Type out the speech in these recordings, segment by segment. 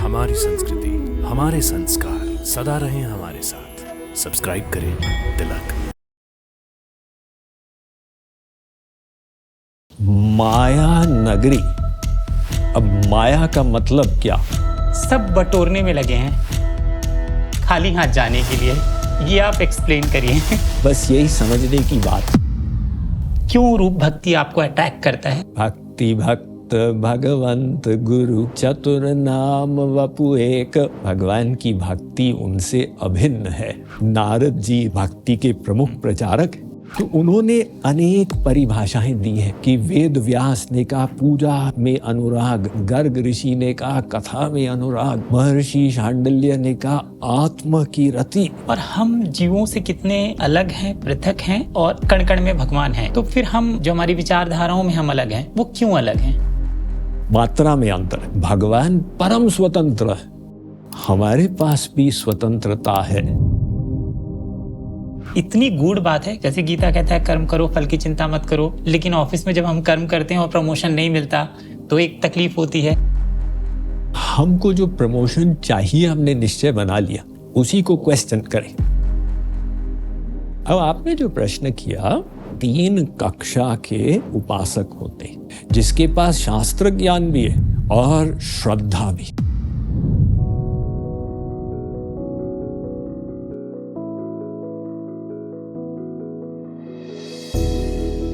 हमारी संस्कृति, हमारे संस्कार सदा रहें हमारे साथ। सब्सक्राइब करें तिलक। माया नगरी। अब माया का मतलब क्या? सब बटोरने में लगे हैं खाली हाथ जाने के लिए। ये आप एक्सप्लेन करिए। बस यही समझने की बात। क्यों रूप भक्ति आपको अट्रैक्ट करता है? भक्ति भक्त भगवंत गुरु चतुर नाम वपु एक। भगवान की भक्ति उनसे अभिन्न है। नारद जी भक्ति के प्रमुख प्रचारक, तो उन्होंने अनेक परिभाषाएं दी हैं कि वेद व्यास ने कहा पूजा में अनुराग, गर्ग ऋषि ने कहा कथा में अनुराग, महर्षि शांडिल्य ने कहा आत्मा की रति। और हम जीवों से कितने अलग हैं, पृथक हैं और कण कण में भगवान हैं। तो फिर हम जो हमारी विचारधाराओं में हम अलग हैं, वो क्यों अलग हैं? मात्रा में अंतर। भगवान परम स्वतंत्र है, हमारे पास भी स्वतंत्रता है। इतनी गूढ़ बात है। जैसे गीता कहता है कर्म करो फल की चिंता मत करो, लेकिन ऑफिस में जब हम कर्म करते हैं और प्रमोशन नहीं मिलता तो एक तकलीफ होती है। हमको जो प्रमोशन चाहिए हमने निश्चय बना लिया, उसी को क्वेश्चन करें। अब आपने जो प्रश्न किया, 3 कक्षा के उपासक होते हैं, जिसके पास शास्त्र ज्ञान भी है और श्रद्धा भी।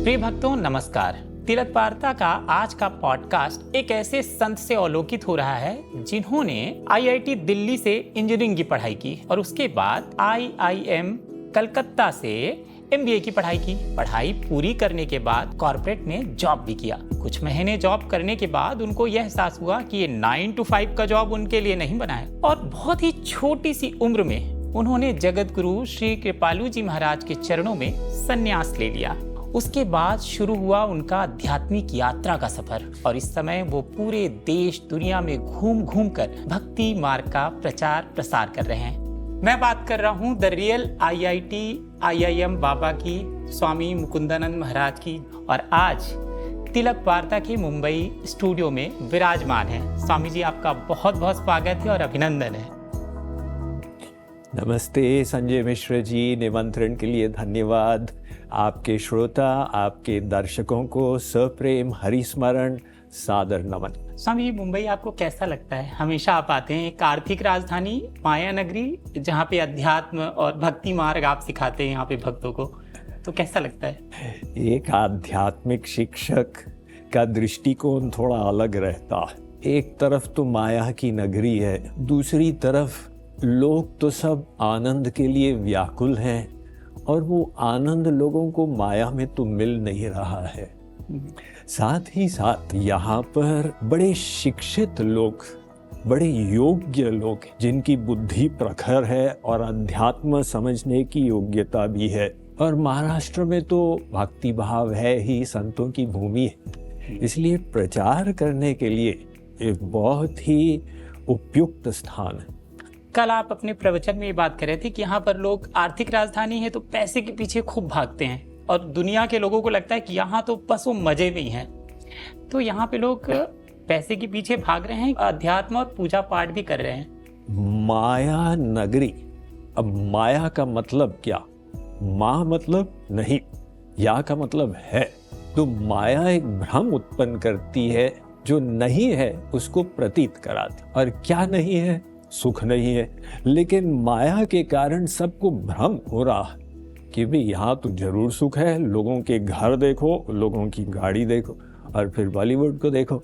प्रिय भक्तों नमस्कार। तिलक वार्ता का आज का पॉडकास्ट एक ऐसे संत से अवलोकित हो रहा है जिन्होंने IIT दिल्ली से इंजीनियरिंग की पढ़ाई की और उसके बाद IIM कलकत्ता से MBA की पढ़ाई की। पढ़ाई पूरी करने के बाद कॉर्पोरेट में जॉब भी किया। कुछ महीने जॉब करने के बाद उनको यह एहसास हुआ कि ये 9 to 5 का जॉब उनके लिए नहीं बना है और बहुत ही छोटी सी उम्र में उन्होंने जगत गुरु श्री कृपालु जी महाराज के चरणों में संन्यास ले लिया। उसके बाद शुरू हुआ उनका आध्यात्मिक यात्रा का सफर और इस समय वो पूरे देश दुनिया में घूम घूम कर भक्ति मार्ग का प्रचार प्रसार कर रहे हैं। मैं बात कर रहा हूँ द रियल IIT IIM बाबा की, स्वामी मुकुंदानंद महाराज की। और आज तिलक वार्ता के मुंबई स्टूडियो में विराजमान हैं। स्वामी जी आपका बहुत बहुत स्वागत है और अभिनंदन है। नमस्ते संजय मिश्र जी, निमंत्रण के लिए धन्यवाद। आपके श्रोता, आपके दर्शकों को सप्रेम हरिस्मरण, सादर नमन। स्वामी जी, मुंबई आपको कैसा लगता है? हमेशा आप आते हैं, एक आर्थिक राजधानी, माया नगरी, जहाँ पे अध्यात्म और भक्ति मार्ग आप सिखाते हैं यहाँ पे भक्तों को, तो कैसा लगता है? एक आध्यात्मिक शिक्षक का दृष्टिकोण थोड़ा अलग रहता है। एक तरफ तो माया की नगरी है, दूसरी तरफ लोग तो सब आनंद के लिए व्याकुल हैं और वो आनंद लोगों को माया में तो मिल नहीं रहा है। साथ ही साथ यहाँ पर बड़े शिक्षित लोग, बड़े योग्य लोग, जिनकी बुद्धि प्रखर है और अध्यात्म समझने की योग्यता भी है। और महाराष्ट्र में तो भक्ति भाव है ही, संतों की भूमि है, इसलिए प्रचार करने के लिए एक बहुत ही उपयुक्त स्थान है। कल आप अपने प्रवचन में ये बात कर रहे थे कि यहाँ पर लोग, आर्थिक राजधानी है तो पैसे के पीछे खूब भागते हैं और दुनिया के लोगों को लगता है कि यहाँ तो बस वो मजे में ही हैं। तो यहाँ पे लोग पैसे के पीछे भाग रहे हैं, अध्यात्म और पूजा पाठ भी कर रहे हैं। माया नगरी। अब माया का मतलब क्या? माँ मतलब नहीं, या का मतलब है। तो माया एक भ्रम उत्पन्न करती है, जो नहीं है उसको प्रतीत कराती। और क्या नहीं है? सुख नहीं है। लेकिन माया के कारण सबको भ्रम हो रहा है कि भाई यहाँ तो जरूर सुख है। लोगों के घर देखो, लोगों की गाड़ी देखो और फिर बॉलीवुड को देखो।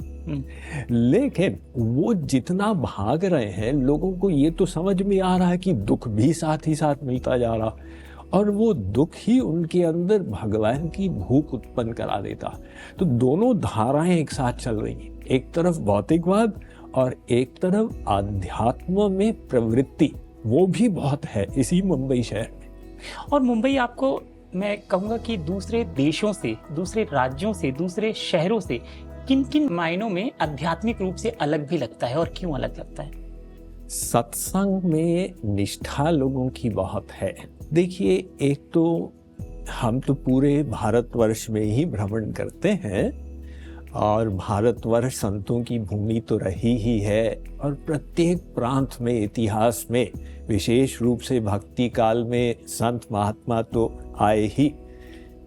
लेकिन वो जितना भाग रहे हैं, लोगों को ये तो समझ में आ रहा है कि दुख भी साथ ही साथ मिलता जा रहा, और वो दुख ही उनके अंदर भगवान की भूख उत्पन्न करा देता। तो दोनों धाराएं एक साथ चल रही हैं, एक तरफ भौतिकवाद और एक तरफ आध्यात्म में प्रवृत्ति, वो भी बहुत है इसी मुंबई शहर में। और मुंबई आपको, मैं कहूँगा कि दूसरे देशों से, दूसरे राज्यों से, दूसरे शहरों से किन किन मायनों में आध्यात्मिक रूप से अलग भी लगता है और क्यों अलग लगता है? सत्संग में निष्ठा लोगों की बहुत है। देखिए, एक तो हम तो पूरे भारतवर्ष में ही भ्रमण करते हैं और भारतवर्ष संतों की भूमि तो रही ही है, और प्रत्येक प्रांत में इतिहास में विशेष रूप से भक्ति काल में संत महात्मा तो आए ही,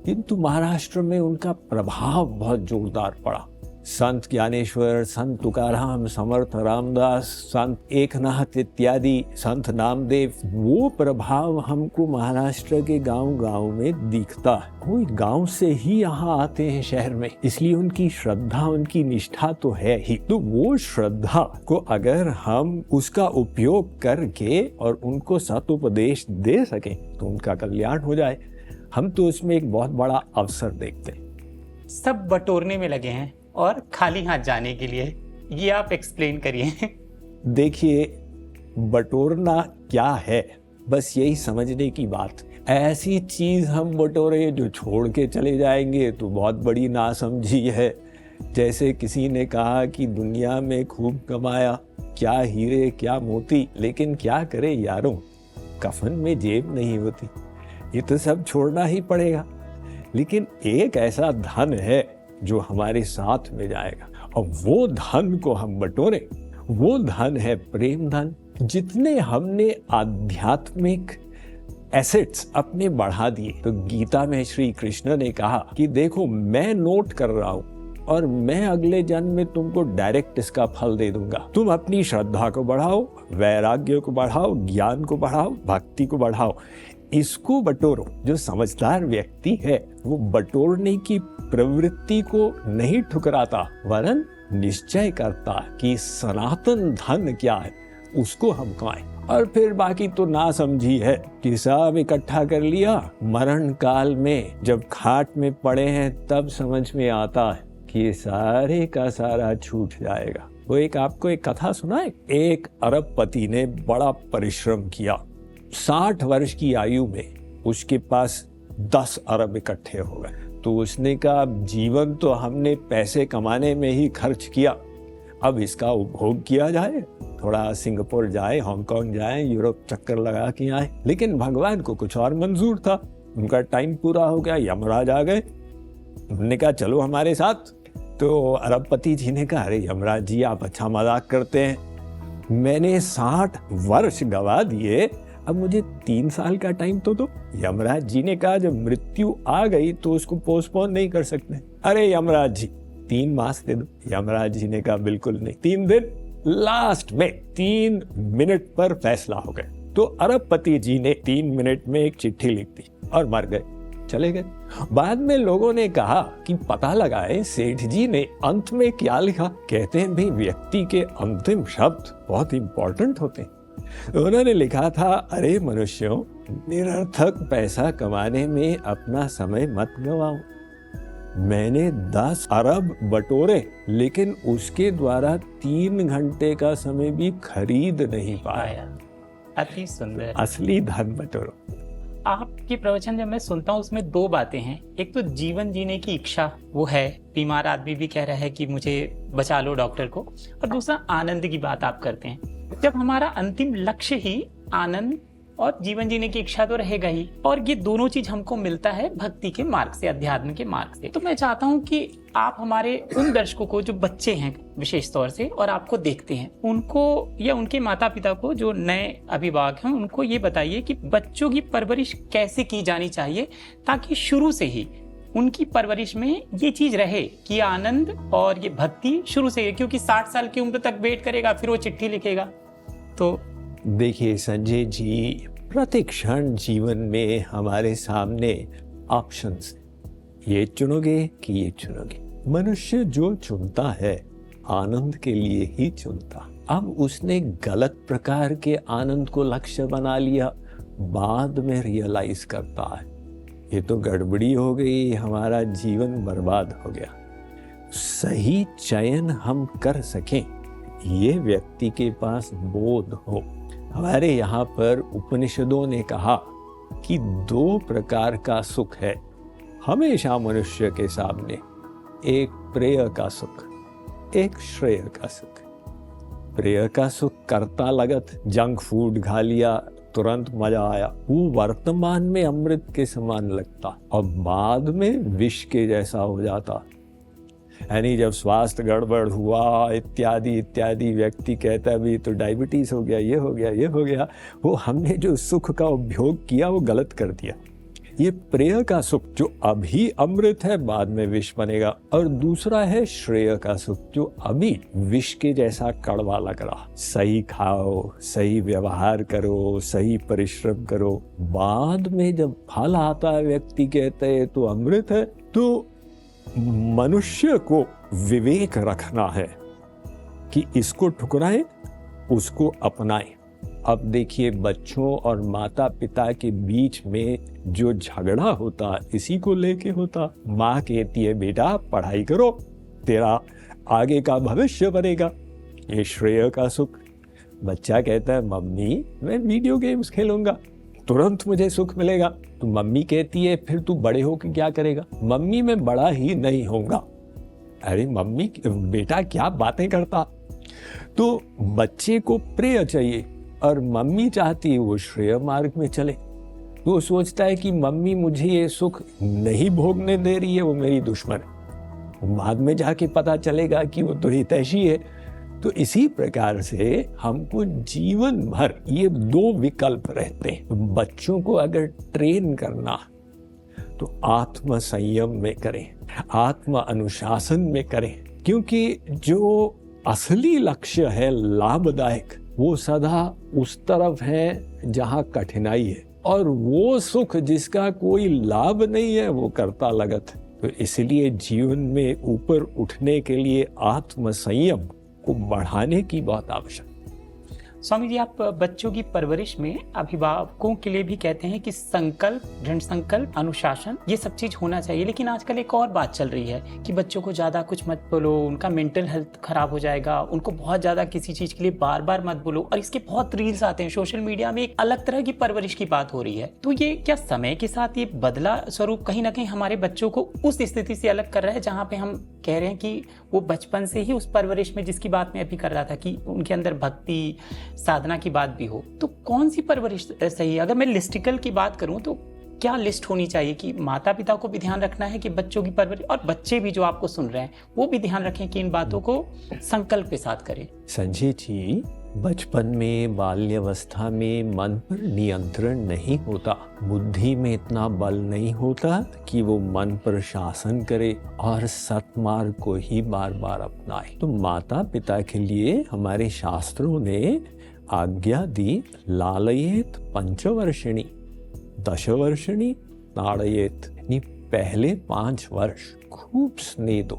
किंतु महाराष्ट्र में उनका प्रभाव बहुत जोरदार पड़ा। संत ज्ञानेश्वर, संत तुकाराम, समर्थ रामदास, संत एकनाथ इत्यादि, संत नामदेव, वो प्रभाव हमको महाराष्ट्र के गांव-गांव में दिखता है। कोई गांव से ही यहाँ आते हैं शहर में, इसलिए उनकी श्रद्धा, उनकी निष्ठा तो है ही। तो वो श्रद्धा को अगर हम उसका उपयोग करके और उनको सतुपदेश दे सकें तो उनका कल्याण हो जाए। हम तो उसमें एक बहुत बड़ा अवसर देखते हैं। सब बटोरने में लगे हैं और खाली हाथ जाने के लिए, ये आप एक्सप्लेन करिए। देखिए, बटोरना क्या है, बस यही समझने की बात। ऐसी चीज हम बटोरे जो छोड़ के चले जाएंगे तो बहुत बड़ी नासमझी है। जैसे किसी ने कहा कि दुनिया में खूब कमाया, क्या हीरे क्या मोती, लेकिन क्या करे यारों, कफन में जेब नहीं होती। ये तो सब छोड़ना ही पड़ेगा। लेकिन एक ऐसा धन है जो हमारे साथ में जाएगा, और वो धन को हम बटोरे। वो धन है प्रेम धन। जितने हमने आध्यात्मिक एसेट्स अपने बढ़ा दिए, तो गीता में श्री कृष्ण ने कहा कि देखो, मैं नोट कर रहा हूं और मैं अगले जन्म में तुमको डायरेक्ट इसका फल दे दूंगा। तुम अपनी श्रद्धा को बढ़ाओ, वैराग्य को बढ़ाओ, ज्ञान को बढ़ाओ, भक्ति को बढ़ाओ, इसको बटोरो। जो समझदार व्यक्ति है वो बटोरने की प्रवृत्ति को नहीं ठुकराता, वरन निश्चय करता कि सनातन धन क्या है, उसको हम कमाएं। और फिर बाकी तो ना समझी है कि सब इकट्ठा कर लिया, मरण काल में जब खाट में पड़े हैं तब समझ में आता है कि ये सारे का सारा छूट जाएगा। वो आपको एक कथा सुनाए। एक अरबपति ने बड़ा परिश्रम किया। 60 वर्ष की आयु में उसके पास 10 अरब इकट्ठे हो गए। तो उसने कहा, जीवन तो हमने पैसे कमाने में ही खर्च किया, अब इसका उपभोग किया जाए। थोड़ा सिंगापुर जाए, हांगकांग जाए, यूरोप चक्कर लगा के आए। लेकिन भगवान को कुछ और मंजूर था। उनका टाइम पूरा हो गया, यमराज आ गए। उन्होंने कहा, चलो हमारे साथ। तो अरबपति जी ने कहा, अरे यमराज जी, आप अच्छा मजाक करते हैं। मैंने 60 वर्ष गवा दिए, अब मुझे 3 साल का टाइम तो दो। यमराज जी ने कहा, जब मृत्यु आ गई तो उसको पोस्टपोन नहीं कर सकते। अरे यमराज जी, 3 मास दे दो। यमराज जी ने कहा, बिल्कुल नहीं, 3 दिन। लास्ट में 3 मिनट पर फैसला हो गया। तो अरबपति जी ने 3 मिनट में एक चिट्ठी लिख दी और मर गए, चले गए। बाद में लोगों ने कहा कि पता लगाए सेठ जी ने अंत में क्या लिखा। कहते हैं, भाई, व्यक्ति के अंतिम शब्द बहुत इंपॉर्टेंट होते हैं। उन्होंने लिखा था, अरे मनुष्यों, निरर्थक पैसा कमाने में अपना समय मत गवाओ। मैंने 10 अरब बटोरे, लेकिन उसके द्वारा 3 घंटे का समय भी खरीद नहीं पाया। अति सुंदर। असली धन बटोरो। आपके प्रवचन जब मैं सुनता हूँ उसमें 2 बातें हैं। एक तो जीवन जीने की इच्छा, वो है, बीमार आदमी भी कह रहा है कि मुझे बचा लो डॉक्टर को। और दूसरा आनंद की बात आप करते हैं। जब हमारा अंतिम लक्ष्य ही आनंद और जीवन जीने की इच्छा तो रहेगा ही, और ये दोनों चीज हमको मिलता है भक्ति के मार्ग से, अध्यात्म के मार्ग से। तो मैं चाहता हूँ कि आप हमारे उन दर्शकों को जो बच्चे हैं विशेष तौर से और आपको देखते हैं, उनको या उनके माता पिता को जो नए अभिभावक हैं, उनको ये बताइए कि बच्चों की परवरिश कैसे की जानी चाहिए ताकि शुरू से ही उनकी परवरिश में ये चीज रहे कि आनंद और ये भक्ति शुरू से, क्योंकि 60 साल की उम्र तक वेट करेगा फिर वो चिट्ठी लिखेगा। तो देखिए संजय जी, प्रति क्षण जीवन में हमारे सामने ऑप्शंस, ये चुनोगे कि ये चुनोगे। मनुष्य जो चुनता है आनंद के लिए ही चुनता। अब उसने गलत प्रकार के आनंद को लक्ष्य बना लिया, बाद में रियलाइज करता है ये तो गड़बड़ी हो गई, हमारा जीवन बर्बाद हो गया। सही चयन हम कर सकें, ये व्यक्ति के पास बोध हो। हमारे यहाँ पर उपनिषदों ने कहा कि 2 प्रकार का सुख है हमेशा मनुष्य के सामने, एक प्रेय का सुख, एक श्रेय का सुख। प्रेय का सुख कर्ता लगत, जंक फूड खा लिया, तुरंत मजा आया, वो वर्तमान में अमृत के समान लगता और बाद में विष के जैसा हो जाता। यानी जब स्वास्थ्य गड़बड़ हुआ इत्यादि इत्यादि, व्यक्ति कहता है भी तो डायबिटीज हो गया, ये हो गया, ये हो गया, वो हमने जो सुख का उपभोग किया वो गलत कर दिया। ये प्रेय का सुख जो अभी अमृत है, बाद में विष बनेगा, और दूसरा है श्रेय का सुख जो अभी विष के जैसा कड़वा लग रहा। सही खाओ, सही व्यवहार करो, सही परिश्रम करो, बाद में जब फल आता है व्यक्ति कहते हैं तो अमृत है। तो मनुष्य को विवेक रखना है कि इसको ठुकराएं, उसको अपनाएं। अब देखिए बच्चों और माता पिता के बीच में जो झगड़ा होता इसी को लेके होता। माँ कहती है बेटा पढ़ाई करो, तेरा आगे का भविष्य बनेगा, ये श्रेय का सुख। बच्चा कहता है मम्मी मैं वीडियो गेम्स खेलूंगा, तुरंत मुझे सुख मिलेगा। तो मम्मी कहती है फिर तू बड़े होकर क्या करेगा? मम्मी मैं बड़ा ही नहीं होऊंगा। अरे मम्मी बेटा क्या बातें करता। तो बच्चे को प्रेय चाहिए और मम्मी चाहती है वो श्रेय मार्ग में चले। तो वो सोचता है कि मम्मी मुझे ये सुख नहीं भोगने दे रही है, वो मेरी दुश्मन है। बाद में जाके पता चलेगा कि वो तो हितैषी है। तो इसी प्रकार से हमको जीवन भर ये दो विकल्प रहते हैं। बच्चों को अगर ट्रेन करना तो आत्म संयम में करें, आत्म अनुशासन में करें, क्योंकि जो असली लक्ष्य है लाभदायक वो सदा उस तरफ है जहां कठिनाई है, और वो सुख जिसका कोई लाभ नहीं है वो करता लगत। तो इसलिए जीवन में ऊपर उठने के लिए आत्म संयम को बढ़ाने की बहुत आवश्यकता। स्वामी जी, आप बच्चों की परवरिश में अभिभावकों के लिए भी कहते हैं कि संकल्प, दृढ़ संकल्प, अनुशासन, ये सब चीज होना चाहिए। लेकिन आजकल एक और बात चल रही है कि बच्चों को ज्यादा कुछ मत बोलो, उनका मेंटल हेल्थ खराब हो जाएगा, उनको बहुत ज्यादा किसी चीज के लिए बार बार मत बोलो। और इसके बहुत रील्स आते हैं सोशल मीडिया में, एक अलग तरह की परवरिश की बात हो रही है। तो ये क्या समय के साथ ये बदला स्वरूप कहीं ना कहीं हमारे बच्चों को उस स्थिति से अलग कर रहा है जहाँ पे हम कह रहे हैं कि वो बचपन से ही उस परवरिश में, जिसकी बात मैं अभी कर रहा था कि उनके अंदर भक्ति साधना की बात भी हो, तो कौन सी परवरिश सही है? अगर मैं लिस्टिकल की बात करूं तो क्या लिस्ट होनी चाहिए कि माता पिता को भी ध्यान रखना है कि बच्चों की परवरिश, और बच्चे भी जो आपको सुन रहे हैं वो भी ध्यान रखें कि इन बातों को संकल्प के साथ करें? संजय जी, बचपन में, बाल्यावस्था में मन पर नियंत्रण नहीं होता, बुद्धि में इतना बल नहीं होता कि वो मन पर शासन करे और सत्मार्ग को ही बार बार अपनाए। तो माता पिता के लिए हमारे शास्त्रों ने आज्ञा दी, लालयेत पंचवर्षिणी दशवर्षिणी ताड़येत, यानी पहले 5 वर्ष खूब स्नेह दो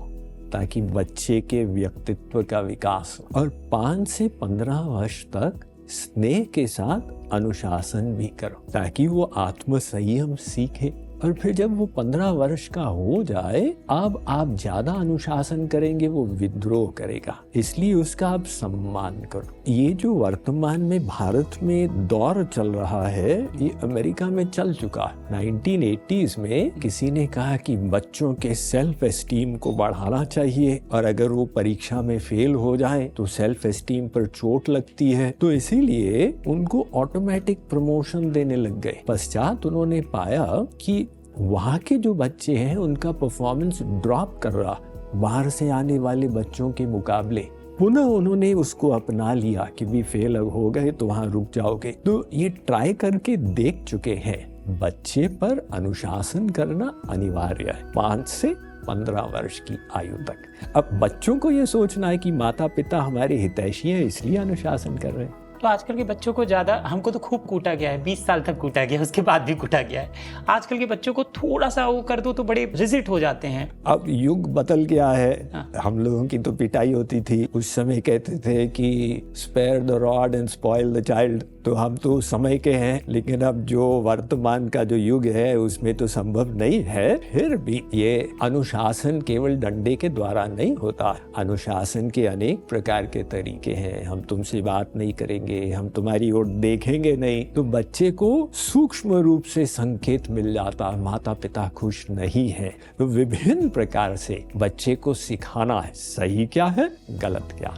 ताकि बच्चे के व्यक्तित्व का विकास हो, और 5 से 15 वर्ष तक स्नेह के साथ अनुशासन भी करो ताकि वो आत्म संयम सीखे। और फिर जब वो 15 वर्ष का हो जाए, अब आप ज्यादा अनुशासन करेंगे वो विद्रोह करेगा, इसलिए उसका आप सम्मान करो। ये जो वर्तमान में भारत में दौर चल रहा है ये अमेरिका में चल चुका है। 1980s में किसी ने कहा कि बच्चों के सेल्फ एस्टीम को बढ़ाना चाहिए, और अगर वो परीक्षा में फेल हो जाए तो सेल्फ एस्टीम पर चोट लगती है, तो इसीलिए उनको ऑटोमेटिक प्रमोशन देने लग गए। पश्चात उन्होंने पाया कि वहाँ के जो बच्चे हैं उनका परफॉर्मेंस ड्रॉप कर रहा बाहर से आने वाले बच्चों के मुकाबले। पुनः उन्होंने उसको अपना लिया कि भी फेल हो गए तो वहाँ रुक जाओगे। तो ये ट्राई करके देख चुके हैं, बच्चे पर अनुशासन करना अनिवार्य है 5 से 15 वर्ष की आयु तक। अब बच्चों को ये सोचना है कि माता पिता हमारे हितैषी हैं इसलिए अनुशासन कर रहे हैं। तो आजकल के बच्चों को ज़्यादा, हमको तो खूब कूटा गया है, 20 साल तक कूटा गया, उसके बाद भी कूटा गया है। आजकल के बच्चों को थोड़ा सा वो कर दो तो बड़े रिजिट हो जाते हैं। अब युग बदल गया है। हम लोगों की तो पिटाई होती थी, उस समय कहते थे कि spare the rod and spoil the child. तो हम तो समय के हैं, लेकिन अब जो वर्तमान का जो युग है उसमें तो संभव नहीं है। फिर भी ये अनुशासन केवल डंडे के द्वारा नहीं होता, अनुशासन के अनेक प्रकार के तरीके हैं। हम तुमसे बात नहीं करेंगे, हम तुम्हारी ओर देखेंगे नहीं, तो बच्चे को सूक्ष्म रूप से संकेत मिल जाता, माता पिता खुश नहीं है। तो विभिन्न प्रकार से बच्चे को सिखाना है सही क्या है, गलत क्या।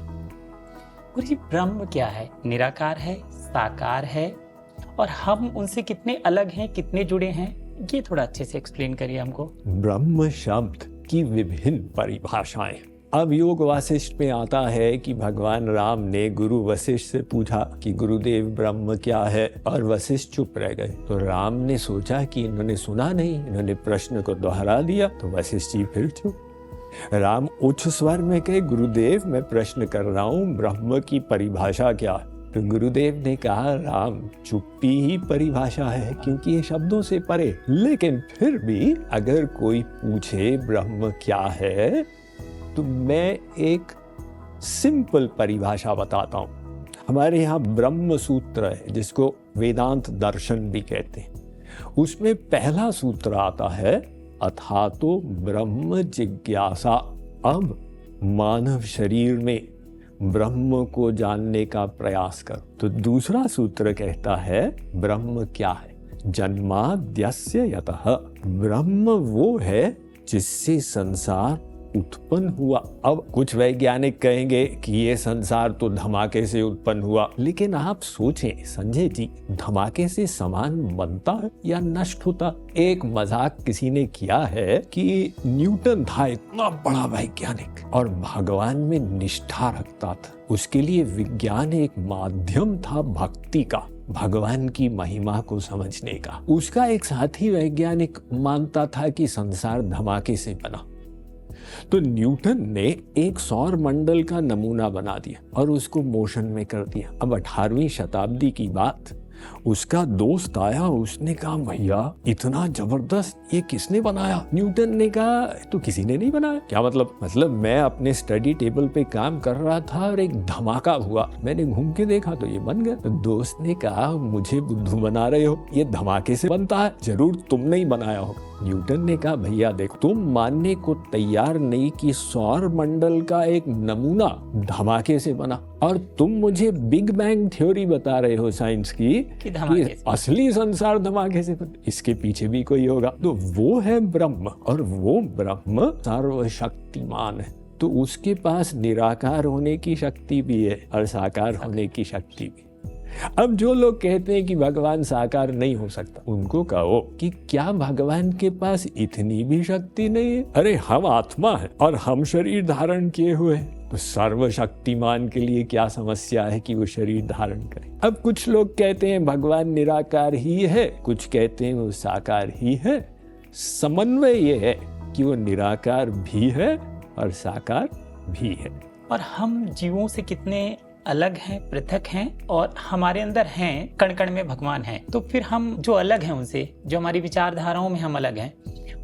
गुरुजी, ब्रह्म क्या है? निराकार है, साकार है, और हम उनसे कितने अलग हैं, कितने जुड़े हैं, ये थोड़ा अच्छे से एक्सप्लेन करिए हमको। ब्रह्म शब्द इसकी विभिन्न परिभाषाएं। अब योग वासिष्ठ में आता है कि भगवान राम ने गुरु वशिष्ठ से पूछा कि गुरुदेव ब्रह्म क्या है, और वशिष्ठ चुप रह गए। तो राम ने सोचा कि इन्होंने सुना नहीं, इन्होंने प्रश्न को दोहरा दिया, तो वशिष्ठ जी फिर चुप। राम उच्च स्वर में कहे, गुरुदेव मैं प्रश्न कर रहा हूँ, ब्रह्म की परिभाषा क्या है? तो गुरुदेव ने कहा, राम चुप्पी ही परिभाषा है, क्योंकि ये शब्दों से परे। लेकिन फिर भी अगर कोई पूछे ब्रह्म क्या है, तो मैं एक सिंपल परिभाषा बताता हूँ। हमारे यहाँ ब्रह्म सूत्र है, जिसको वेदांत दर्शन भी कहते हैं। उसमें पहला सूत्र आता है, अथातो ब्रह्म जिज्ञासा। अब मानव शरीर में ब्रह्म को जानने का प्रयास कर। तो दूसरा सूत्र कहता है, ब्रह्म क्या है? जन्माद्यस्य यतः। ब्रह्म वो है जिससे संसार उत्पन्न हुआ। अब कुछ वैज्ञानिक कहेंगे कि ये संसार तो धमाके से उत्पन्न हुआ, लेकिन आप सोचें संजय जी, धमाके से सामान बनता है या नष्ट होता? एक मजाक किसी ने किया है कि न्यूटन था इतना बड़ा वैज्ञानिक और भगवान में निष्ठा रखता था। उसके लिए विज्ञान एक माध्यम था भक्ति का, भगवान की महिमा को समझने का। उसका एक साथी वैज्ञानिक मानता था कि संसार धमाके से बना। तो न्यूटन ने एक सौर मंडल का नमूना बना दिया और उसको मोशन में कर दिया। अब 18वीं शताब्दी की बात, उसका दोस्त आया, उसने कहा, भैया इतना जबरदस्त ये किसने बनाया? न्यूटन ने कहा, तो किसी ने नहीं बनाया। क्या मतलब मैं अपने स्टडी टेबल पे काम कर रहा था और एक धमाका हुआ, मैंने घूम के देखा तो ये बन गया। तो दोस्त ने कहा, मुझे बुद्धू बना रहे हो, ये धमाके से बनता है, जरूर तुमने ही बनाया हो। न्यूटन ने कहा, भैया देखो, तुम मानने को तैयार नहीं कि सौर मंडल का एक नमूना धमाके से बना, और तुम मुझे बिग बैंग थ्योरी बता रहे हो साइंस की कि असली संसार धमाके से बना। इसके पीछे भी कोई होगा। तो वो है ब्रह्म, और वो ब्रह्म सर्वशक्तिमान है। तो उसके पास निराकार होने की शक्ति भी है और साकार होने की शक्ति भी। अब जो लोग कहते हैं कि भगवान साकार नहीं हो सकता, उनको कहो कि क्या भगवान के पास इतनी भी शक्ति नहीं है? अरे हम आत्मा है और हम शरीर धारण किए हुए हैं, तो सर्वशक्तिमान के लिए क्या समस्या है कि वो शरीर धारण करे? अब कुछ लोग कहते हैं भगवान निराकार ही है, कुछ कहते हैं वो साकार ही है। समन्वय ये है कि वो निराकार भी है और साकार भी है। और हम जीवों से कितने अलग हैं, पृथक हैं, और हमारे अंदर हैं, कण कण में भगवान हैं। तो फिर हम जो अलग हैं उनसे, जो हमारी विचारधाराओं में हम अलग हैं,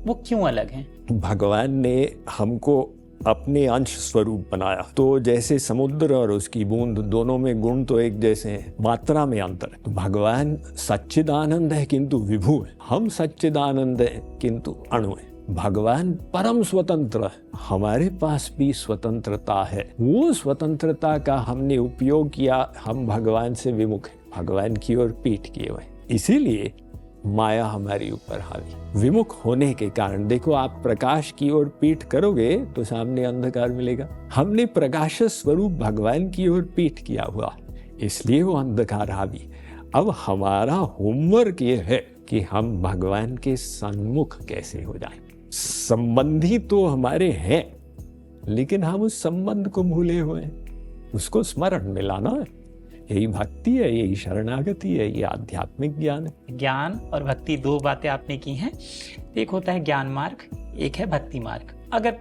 वो क्यों अलग हैं? भगवान ने हमको अपने अंश स्वरूप बनाया। तो जैसे समुद्र और उसकी बूंद, दोनों में गुण तो एक जैसे हैं, मात्रा में अंतर है। तो भगवान सच्चिदानंद है किंतु विभु है, हम सच्चिदानंद है किंतु अणु है। भगवान परम स्वतंत्र है, हमारे पास भी स्वतंत्रता है। वो स्वतंत्रता का हमने उपयोग किया, हम भगवान से विमुख हैं, भगवान की ओर पीठ किए हुए। इसीलिए माया हमारे ऊपर हावी। विमुख होने के कारण देखो, आप प्रकाश की ओर पीठ करोगे तो सामने अंधकार मिलेगा। हमने प्रकाश स्वरूप भगवान की ओर पीठ किया हुआ, इसलिए वो अंधकार हावी। अब हमारा होमवर्क ये है कि हम भगवान के सन्मुख कैसे हो जाएं। संबंधी तो हमारे हैं, लेकिन हम उस संबंध को भूले हुए हैं, उसको स्मरण में लाना है। यही भक्ति है, यही शरणागति है, ये आध्यात्मिक ज्ञान है। ज्ञान और भक्ति दो बातें आपने की हैं। एक होता है ज्ञान मार्ग, एक है भक्ति मार्ग। अगर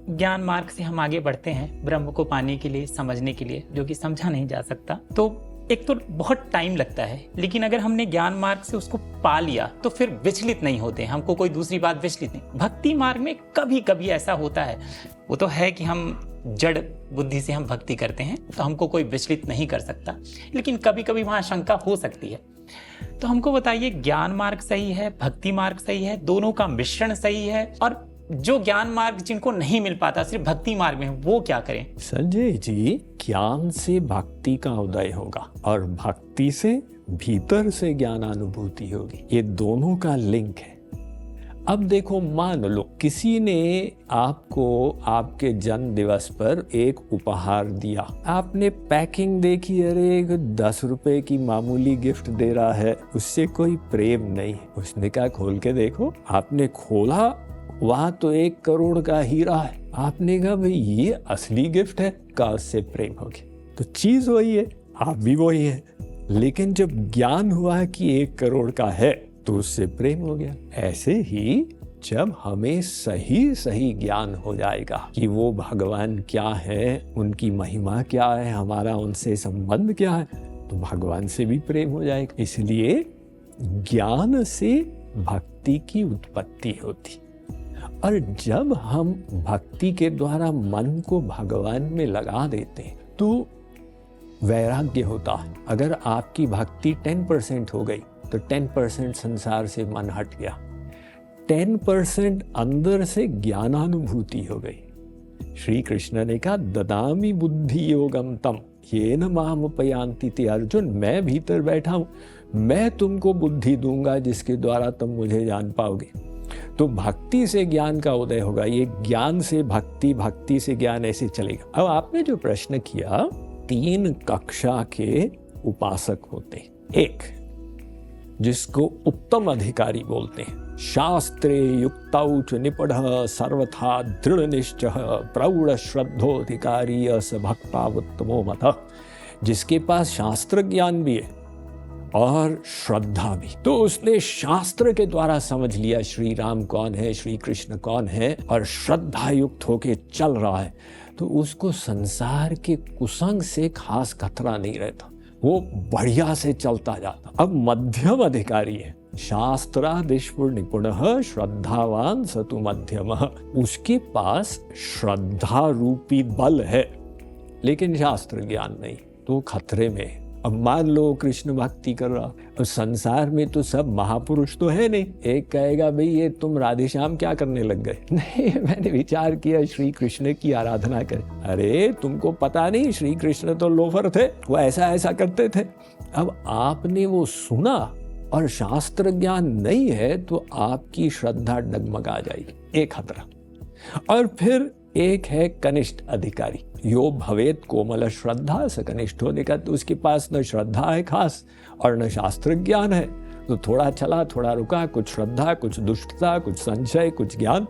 ज्ञान मार्ग से हम आगे बढ़ते हैं ब्रह्म को पाने के लिए, समझने के लिए, जो कि समझा नहीं जा सकता, तो एक तो बहुत टाइम लगता है। लेकिन अगर हमने ज्ञान मार्ग से उसको पा लिया तो फिर विचलित नहीं होते, हमको कोई दूसरी बात विचलित नहीं। भक्ति मार्ग में कभी कभी ऐसा होता है, वो तो है कि हम जड़ बुद्धि से हम भक्ति करते हैं तो हमको कोई विचलित नहीं कर सकता, लेकिन कभी कभी वहाँ शंका हो सकती है। तो हमको बताइए, ज्ञान मार्ग सही है, भक्ति मार्ग सही है, दोनों का मिश्रण सही है? और जो ज्ञान मार्ग जिनको नहीं मिल पाता, सिर्फ भक्ति मार्ग में, वो क्या करें? संजय जी, ज्ञान से भक्ति का उदय होगा और भक्ति से भीतर से ज्ञानानुभूति होगी। ये दोनों का लिंक है। अब देखो, मान लो किसी ने आपको आपके जन्म दिवस पर एक उपहार दिया, आपने पैकिंग देखी, अरे 10 रुपए की मामूली गिफ्ट दे रहा है, उससे कोई प्रेम नहीं। उसने कहा खोल के देखो, आपने खोला, वहां तो 1 करोड़ का हीरा है। आपने कहा भाई ये असली गिफ्ट है, का उससे प्रेम हो गया। तो चीज वही है, आप भी वही है, लेकिन जब ज्ञान हुआ कि 1 करोड़ का है तो उससे प्रेम हो गया। ऐसे ही जब हमें सही सही ज्ञान हो जाएगा कि वो भगवान क्या है, उनकी महिमा क्या है, हमारा उनसे संबंध क्या है, तो भगवान से भी प्रेम हो जाएगा। इसलिए ज्ञान से भक्ति की उत्पत्ति होती, और जब हम भक्ति के द्वारा मन को भगवान में लगा देते हैं तो वैराग्य होता है। अगर आपकी भक्ति 10% हो गई तो 10% संसार से मन हट गया, 10% अंदर से ज्ञानानुभूति हो गई। श्री कृष्ण ने कहा ददामि बुद्धि योगम तम येन माम उपयान्ति ते। अर्जुन, मैं भीतर बैठा हूं, मैं तुमको बुद्धि दूंगा जिसके द्वारा तुम मुझे जान पाओगे। तो भक्ति से ज्ञान का उदय होगा, ये ज्ञान से भक्ति, भक्ति से ज्ञान, ऐसे चलेगा। अब आपने जो प्रश्न किया, 3 कक्षा के उपासक होते हैं। एक जिसको उत्तम अधिकारी बोलते हैं, शास्त्रे युक्तौ च निपुणः सर्वथा दृढ़ निश्चयः प्रौढ़ श्रद्धोधिकारी अस भक्ता उत्तमो मतः। जिसके पास शास्त्र ज्ञान भी है और श्रद्धा भी, तो उसने शास्त्र के द्वारा समझ लिया श्री राम कौन है, श्री कृष्ण कौन है, और श्रद्धा युक्त होके चल रहा है, तो उसको संसार के कुसंग से खास खतरा नहीं रहता, वो बढ़िया से चलता जाता। अब मध्यम अधिकारी है, शास्त्रादिष्पुर निपुणः श्रद्धावान सतु मध्यमः। उसके पास श्रद्धा रूपी बल है लेकिन शास्त्र ज्ञान नहीं, तो खतरे में। अब मान लो कृष्ण भक्ति कर रहा, अब संसार में तो सब महापुरुष तो है नहीं। एक कहेगा भाई ये तुम राधेश्याम क्या करने लग गए? नहीं, मैंने विचार किया श्री कृष्ण की आराधना करें। अरे तुमको पता नहीं, श्री कृष्ण तो लोफर थे, वो ऐसा ऐसा करते थे। अब आपने वो सुना और शास्त्र ज्ञान नहीं है तो आपकी श्रद्धा डगमगा जाएगी, एक खतरा। और फिर एक है कनिष्ठ अधिकारी, यो भवेत कोमल श्रद्धा स कनिष्ठ होने का, तो उसके पास न श्रद्धा है खास और न शास्त्र ज्ञान है, तो थोड़ा चला थोड़ा रुका, कुछ श्रद्धा कुछ दुष्टता कुछ संशय कुछ ज्ञान,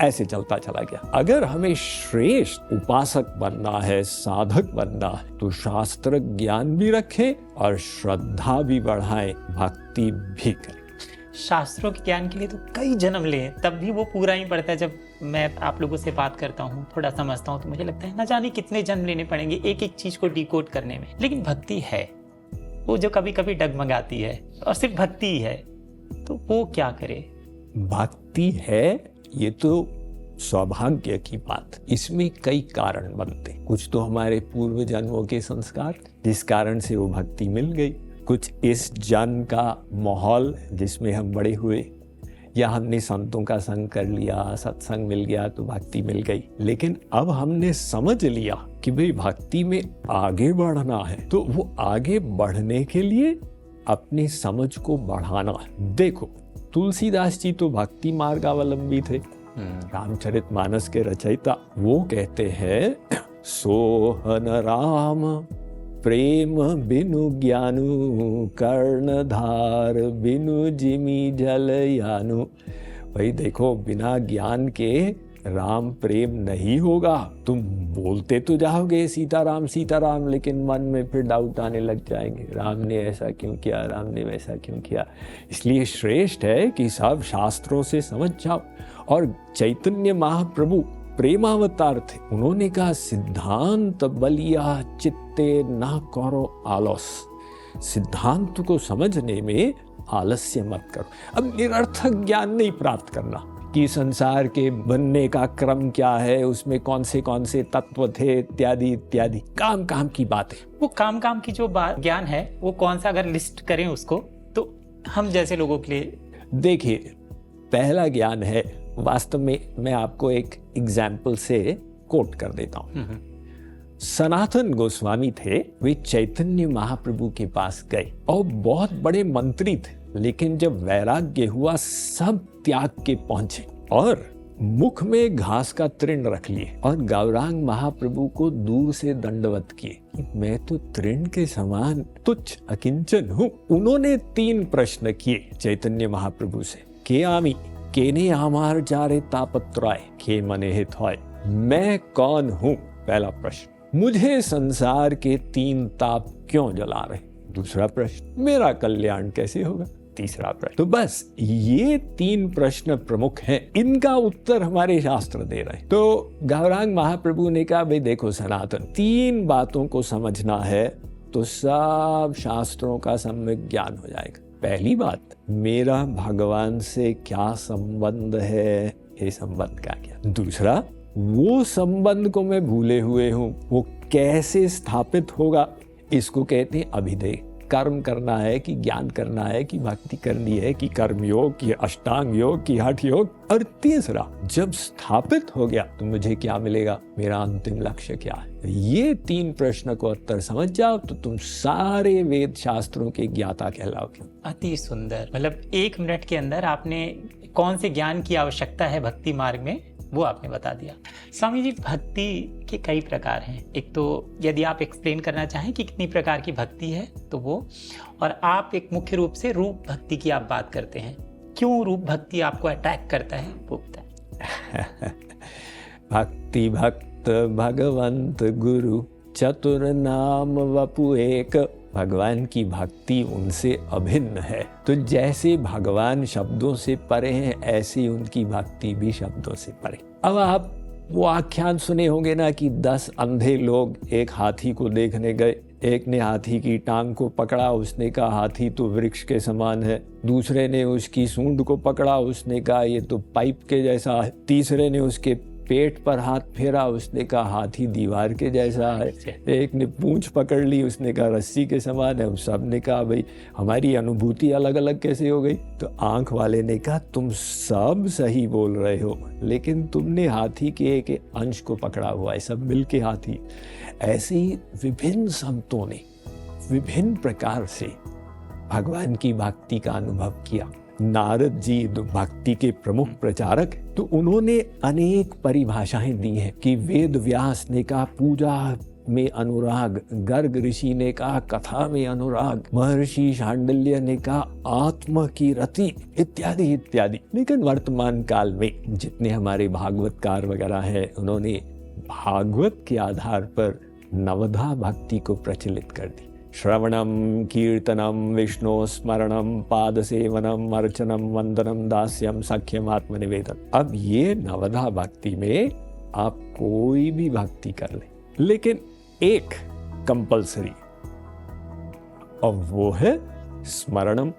ऐसे चलता चला गया। अगर हमें श्रेष्ठ उपासक बनना है, साधक बनना है, तो शास्त्र ज्ञान भी रखें और श्रद्धा भी बढ़ाएं, भक्ति भी करें। शास्त्रों के ज्ञान के लिए तो कई जन्म लें, तब भी वो पूरा नहीं पड़ता। जब मैं आप लोगों से बात करता हूँ, थोड़ा समझता हूँ, तो मुझे लगता है ना जाने कितने जन्म लेने पड़ेंगे एक एक चीज को डिकोड करने में। लेकिन भक्ति है वो जो कभी कभी डगमगाती है, और सिर्फ भक्ति ही है, तो वो क्या करे? भक्ति है ये तो सौभाग्य की बात, इसमें कई कारण बनते। कुछ तो हमारे पूर्व जन्मों के संस्कार जिस कारण से वो भक्ति मिल गई, कुछ इस जन्म का माहौल जिसमें हम बड़े हुए, या हमने संतों का संग कर लिया, सत्संग मिल गया तो भक्ति मिल गई। लेकिन अब हमने समझ लिया कि भाई भक्ति में आगे बढ़ना है, तो वो आगे बढ़ने के लिए अपनी समझ को बढ़ाना है। देखो तुलसीदास जी तो भक्ति मार्गावलंबी थे, रामचरितमानस के रचयिता। वो कहते हैं सोहन राम प्रेम बिनु ज्ञानु कर्णधार बिनु जिमी जल यानु। भाई देखो, बिना ज्ञान के राम प्रेम नहीं होगा। तुम बोलते तो जाओगे सीताराम सीताराम, लेकिन मन में फिर डाउट आने लग जाएंगे, राम ने ऐसा क्यों किया, राम ने वैसा क्यों किया। इसलिए श्रेष्ठ है कि सब शास्त्रों से समझ जाओ। और चैतन्य महाप्रभु प्रेमावतार थे, उन्होंने कहा सिद्धांत बलिया चित्ते ना करो आलस। सिद्धांत को समझने में आलस्य मत करो। अब निरर्थक ज्ञान नहीं प्राप्त करना कि संसार के बनने का क्रम क्या है, उसमें कौन से तत्व थे, इत्यादि इत्यादि काम काम की बात है। वो काम काम की जो बात ज्ञान है वो कौन सा, अगर लिस्ट करें उसको, तो हम जैसे लोगों के लिए देखिए, पहला ज्ञान है, वास्तव में मैं आपको एक एग्जाम्पल से कोट कर देता हूं। सनातन गोस्वामी थे, वे चैतन्य महाप्रभु के पास गए और बहुत बड़े मंत्री थे, लेकिन जब वैराग्य हुआ सब त्याग के पहुंचे और मुख में घास का तृण रख लिए और गौरांग महाप्रभु को दूर से दंडवत किए। मैं तो तृण के समान तुच्छ अकिंचन हूं। उन्होंने 3 प्रश्न किए चैतन्य महाप्रभु से, के आमी केने आमार जारे तापत्राय के मने हित होय। मैं कौन हूं? पहला प्रश्न। मुझे संसार के 3 ताप क्यों जला रहे? दूसरा प्रश्न। मेरा कल्याण कैसे होगा? तीसरा प्रश्न। तो बस ये 3 प्रश्न प्रमुख हैं, इनका उत्तर हमारे शास्त्र दे रहे हैं। तो गौरांग महाप्रभु ने कहा, भाई देखो सनातन, 3 बातों को समझना है तो सब शास्त्रों का सम्यक ज्ञान हो जाएगा। पहली बात, मेरा भगवान से क्या संबंध है, ये संबंध का ज्ञान। दूसरा, वो संबंध को मैं भूले हुए हूं, वो कैसे स्थापित होगा, इसको कहते हैं अभिधेय। कर्म करना है कि ज्ञान करना है कि भक्ति करनी है कि कर्म योग कि अष्टांग योग कि हठ योग। और तीसरा, जब स्थापित हो गया तो मुझे क्या मिलेगा, मेरा अंतिम लक्ष्य क्या है। ये 3 प्रश्न को उत्तर समझ जाओ तो तुम सारे वेद शास्त्रों के ज्ञाता कहलाओगे। अति सुंदर। मतलब 1 मिनट के अंदर आपने कौन से ज्ञान की आवश्यकता है भक्ति मार्ग में, वो आपने बता दिया। स्वामी जी, भक्ति के कई प्रकार हैं। एक तो यदि आप एक्सप्लेन करना चाहें कि कितनी प्रकार की भक्ति है तो वो, और आप एक मुख्य रूप से रूप भक्ति की आप बात करते हैं, क्यों रूप भक्ति आपको अटैक करता है वो बताएं। भक्ति भक्त भगवंत गुरु चतुर नाम वपु एक। भगवान की भक्ति उनसे अभिन्न है। तो जैसे भगवान शब्दों से परे हैं, ऐसी उनकी भक्ति भी शब्दों से परे। अब आप वो आख्यान सुने होंगे ना कि 10 अंधे लोग एक हाथी को देखने गए। एक ने हाथी की टांग को पकड़ा, उसने कहा हाथी तो वृक्ष के समान है। दूसरे ने उसकी सूंड को पकड़ा, उसने कहा ये तो पाइप के जैसा है। तीसरे ने उसके पेट पर हाथ फेरा, उसने कहा हाथी दीवार के जैसा है। एक ने पूंछ पकड़ ली, उसने कहा रस्सी के समान है। सब ने कहा भाई हमारी अनुभूति अलग अलग कैसे हो गई। तो आंख वाले ने कहा तुम सब सही बोल रहे हो, लेकिन तुमने हाथी के एक अंश को पकड़ा हुआ है, सब मिलके हाथी। ऐसे ही विभिन्न संतों ने विभिन्न प्रकार से भगवान की भक्ति का अनुभव किया। नारद जी भक्ति के प्रमुख प्रचारक, तो उन्होंने अनेक परिभाषाएं दी हैं कि वेद व्यास ने कहा पूजा में अनुराग, गर्ग ऋषि ने कहा कथा में अनुराग, महर्षि शांडिल्य ने कहा आत्मा की रति, इत्यादि इत्यादि। लेकिन वर्तमान काल में जितने हमारे भागवतकार वगैरह हैं, उन्होंने भागवत के आधार पर नवधा भक्ति को प्रचलित कर दी। श्रवणम कीर्तनम विष्णु स्मरणम पाद सेवनम अर्चनम वंदनम दास्यम सख्यम आत्मनिवेदन। अब ये नवधा भक्ति में आप कोई भी भक्ति कर ले, लेकिन एक कंपलसरी, और वो है स्मरणम,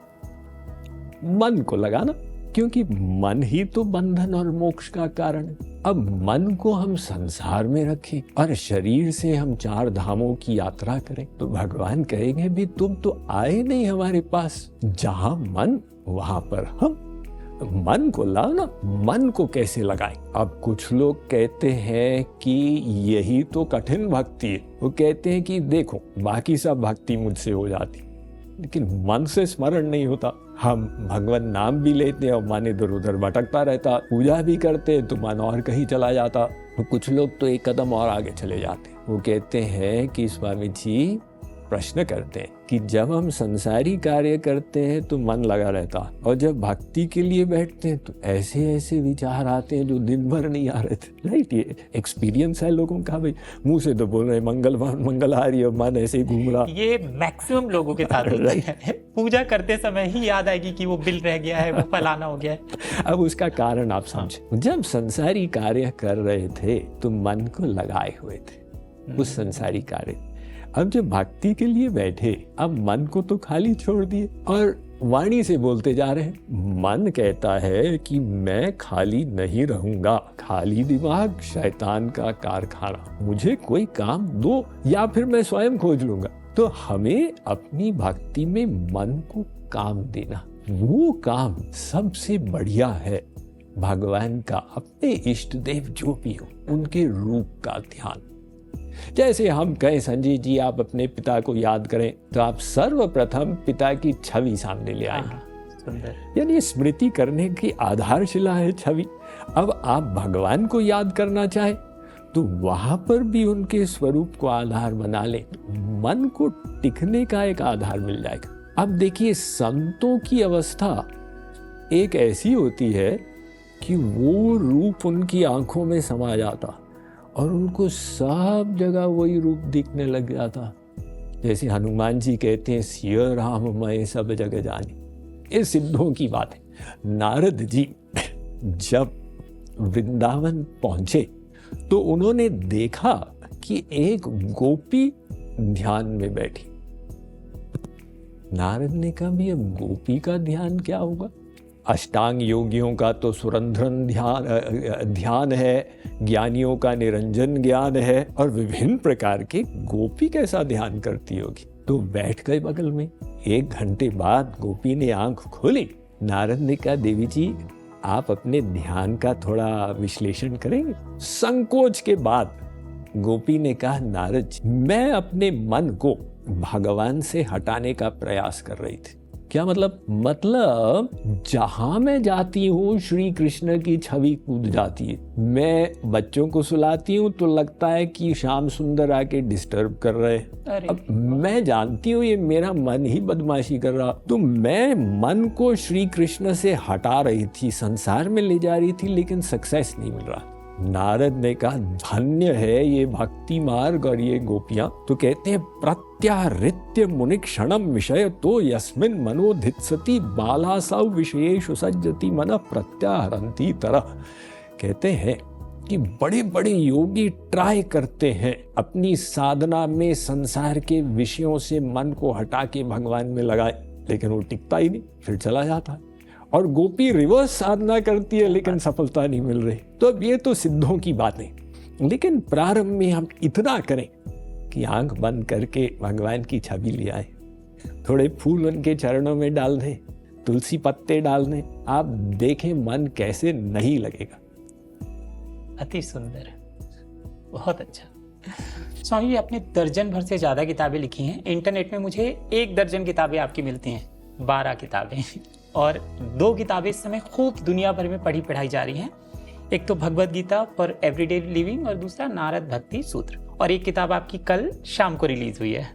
मन को लगाना, क्योंकि मन ही तो बंधन और मोक्ष का कारण है। अब मन को हम संसार में रखें और शरीर से हम 4 धामों की यात्रा करें, तो भगवान कहेंगे भी तुम तो आए नहीं हमारे पास। जहां मन वहां पर हम। मन को लाना, मन को कैसे लगाएं? अब कुछ लोग कहते हैं कि यही तो कठिन भक्ति है। वो कहते हैं कि देखो बाकी सब भक्ति मुझसे हो जाती, लेकिन मन से स्मरण नहीं होता। हम भगवान नाम भी लेते हैं और मन इधर उधर भटकता रहता, पूजा भी करते तो मन और कहीं चला जाता। तो कुछ लोग तो एक कदम और आगे चले जाते, वो कहते हैं कि स्वामी जी प्रश्न करते हैं कि जब हम संसारी कार्य करते हैं तो मन लगा रहता, और जब भक्ति के लिए बैठते हैं तो ऐसे ऐसे विचार आते हैं जो दिन भर नहीं आ रहे थे। राइट, ये एक्सपीरियंस है लोगों का। भाई मुंह से तो बोल रहे मंगलवान मंगलहारी, और मन ऐसे ही घूम रहा। ये मैक्सिमम लोगों के साथ होता है। पूजा करते समय ही याद आएगी कि वो बिल रह गया है, वो फलाना हो गया है। अब उसका कारण आप समझे। जब संसारी कार्य कर रहे थे तो मन को लगाए हुए थे उस संसारी कार्य। अब जब भक्ति के लिए बैठे, अब मन को तो खाली छोड़ दिए और वाणी से बोलते जा रहे हैं। मन कहता है कि मैं खाली नहीं रहूंगा, खाली दिमाग शैतान का कारखाना, मुझे कोई काम दो या फिर मैं स्वयं खोज लूंगा। तो हमें अपनी भक्ति में मन को काम देना, वो काम सबसे बढ़िया है भगवान का, अपने इष्ट देव जो भी हो उनके रूप का ध्यान। जैसे हम कहें संजय जी आप अपने पिता को याद करें, तो आप सर्वप्रथम पिता की छवि सामने ले आएंगे। यानी स्मृति करने की आधारशिला है छवि। अब आप भगवान को याद करना चाहे तो वहां पर भी उनके स्वरूप को आधार बना ले, मन को टिकने का एक आधार मिल जाएगा। अब देखिए संतों की अवस्था एक ऐसी होती है कि वो रूप उनकी आंखों में समा जाता और उनको सब जगह वही रूप दिखने लग जाता। जैसे हनुमान जी कहते हैं, सिय राम मैं सब जगह जानी। ये सिद्धों की बात है। नारद जी जब वृंदावन पहुंचे तो उन्होंने देखा कि एक गोपी ध्यान में बैठी। नारद ने कहा, भी अब गोपी का ध्यान क्या होगा? अष्टांग योगियों का तो सुरंध्रन ध्यान है, ज्ञानियों का निरंजन ज्ञान है, और विभिन्न प्रकार के गोपी कैसा ध्यान करती होगी। तो बैठ गए बगल में। 1 घंटे बाद गोपी ने आंख खोली। नारद ने कहा, देवी जी आप अपने ध्यान का थोड़ा विश्लेषण करेंगे? संकोच के बाद गोपी ने कहा, नारद जी मैं अपने मन को भगवान से हटाने का प्रयास कर रही थी। क्या मतलब जहां मैं जाती हूँ श्री कृष्ण की छवि कूद जाती है। मैं बच्चों को सुलाती हूँ तो लगता है कि श्याम सुंदर आके डिस्टर्ब कर रहे हैं। अब मैं जानती हूँ ये मेरा मन ही बदमाशी कर रहा, तो मैं मन को श्री कृष्ण से हटा रही थी, संसार में ले जा रही थी, लेकिन सक्सेस नहीं मिल रहा। नारद ने कहा, धन्य है ये भक्ति मार्ग और ये गोपियां। तो कहते हैं, प्रत्याहृत्य मुनि क्षणम विषय तो यस्मिन मनोधित्सति बालासौ विषयेषु सज्जति मन प्रत्याहरन्ति तरह। कहते हैं कि बड़े बड़े योगी ट्राई करते हैं अपनी साधना में संसार के विषयों से मन को हटा के भगवान में लगाए, लेकिन वो टिकता ही नहीं, फिर चला जाता है। और गोपी रिवर्स साधना करती है लेकिन सफलता नहीं मिल रही। तो अब ये तो सिद्धों की बातें, लेकिन प्रारंभ में हम इतना करें कि आंख बंद करके भगवान की छवि ले आए, थोड़े फूल उनके चरणों में डाल दें, तुलसी पत्ते डाल दें, आप देखें मन कैसे नहीं लगेगा। अति सुंदर, बहुत अच्छा। स्वामी जी आपने दर्जन भर से ज्यादा किताबें लिखी हैं। इंटरनेट में मुझे 1 दर्जन किताबें आपकी मिलती हैं, 12 किताबें, और 2 किताबें इस समय खूब दुनिया भर में पढ़ाई जा रही हैं। एक तो Bhagavad Gita for everyday living और दूसरा नारद भक्ति सूत्र, और एक किताब आपकी कल शाम को रिलीज हुई है।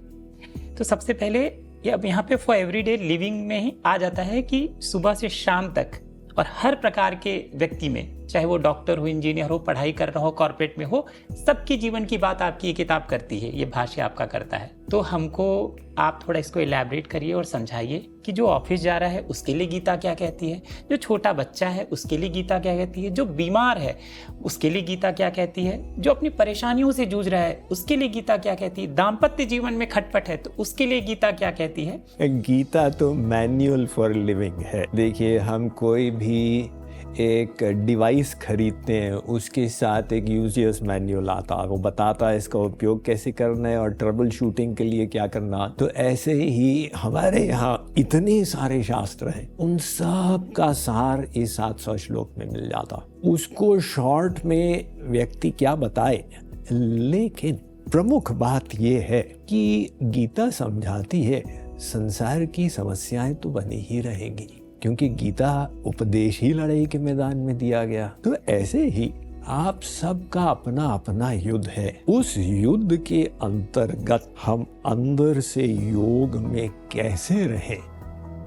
तो सबसे पहले ये अब यहाँ पे फॉर एवरीडे लिविंग में ही आ जाता है कि सुबह से शाम तक और हर प्रकार के व्यक्ति में, चाहे वो डॉक्टर हो, इंजीनियर हो, पढ़ाई कर रहा हो, कॉर्पोरेट में हो, सबकी जीवन की बात आपकी ये किताब करती है, ये भाष्य आपका करता है। तो हमको आप थोड़ा इसको इलैबोरेट करिए और समझाइए कि जो ऑफिस जा रहा है उसके लिए गीता क्या कहती है, जो छोटा बच्चा है उसके लिए गीता क्या कहती है, जो बीमार है उसके लिए गीता क्या कहती है, जो अपनी परेशानियों से जूझ रहा है उसके लिए गीता क्या कहती है, दाम्पत्य जीवन में खटपट है तो उसके लिए गीता क्या कहती है। गीता तो मैन्युअल फॉर लिविंग है। देखिए, हम कोई भी एक डिवाइस खरीदते हैं, उसके साथ एक यूजर्स मैनुअल आता है, वो बताता है इसका उपयोग कैसे करना है और ट्रबल शूटिंग के लिए क्या करना। तो ऐसे ही हमारे यहाँ इतने सारे शास्त्र हैं, उन सब का सार इस 700 श्लोक में मिल जाता। उसको शॉर्ट में व्यक्ति क्या बताए, लेकिन प्रमुख बात यह है कि गीता समझाती है संसार की समस्याएं तो बनी ही रहेंगी, क्योंकि गीता उपदेश ही लड़ाई के मैदान में दिया गया। तो ऐसे ही आप सबका अपना अपना युद्ध है। उस युद्ध के अंतर्गत हम अंदर से योग में कैसे रहें,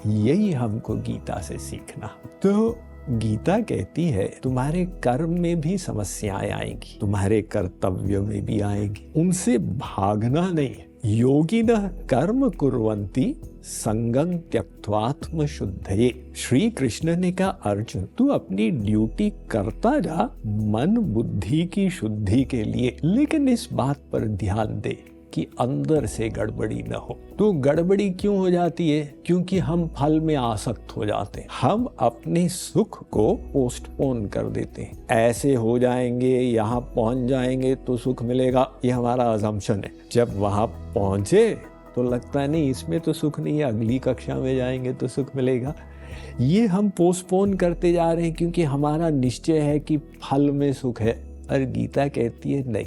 यही हमको गीता से सीखना। तो गीता कहती है तुम्हारे कर्म में भी समस्याएं आएंगी, तुम्हारे कर्तव्य में भी आएंगी, उनसे भागना नहीं। योगिनः कर्म कुर्वन्ति संगं त्यक्त्वात्म शुद्धये। श्री कृष्ण ने कहा, अर्जुन तू अपनी ड्यूटी करता जा मन बुद्धि की शुद्धि के लिए, लेकिन इस बात पर ध्यान दे कि अंदर से गड़बड़ी न हो। तो गड़बड़ी क्यों हो जाती है? क्योंकि हम फल में आसक्त हो जाते हैं, हम अपने सुख को पोस्टपोन कर देते हैं। ऐसे हो जाएंगे, यहाँ पहुंच जाएंगे तो सुख मिलेगा, ये हमारा अजम्पशन है। जब वहां पहुंचे तो लगता है नहीं, इसमें तो सुख नहीं है, अगली कक्षा में जाएंगे तो सुख मिलेगा। ये हम पोस्टपोन करते जा रहे हैं क्योंकि हमारा निश्चय है कि फल में सुख है। और गीता कहती है नहीं,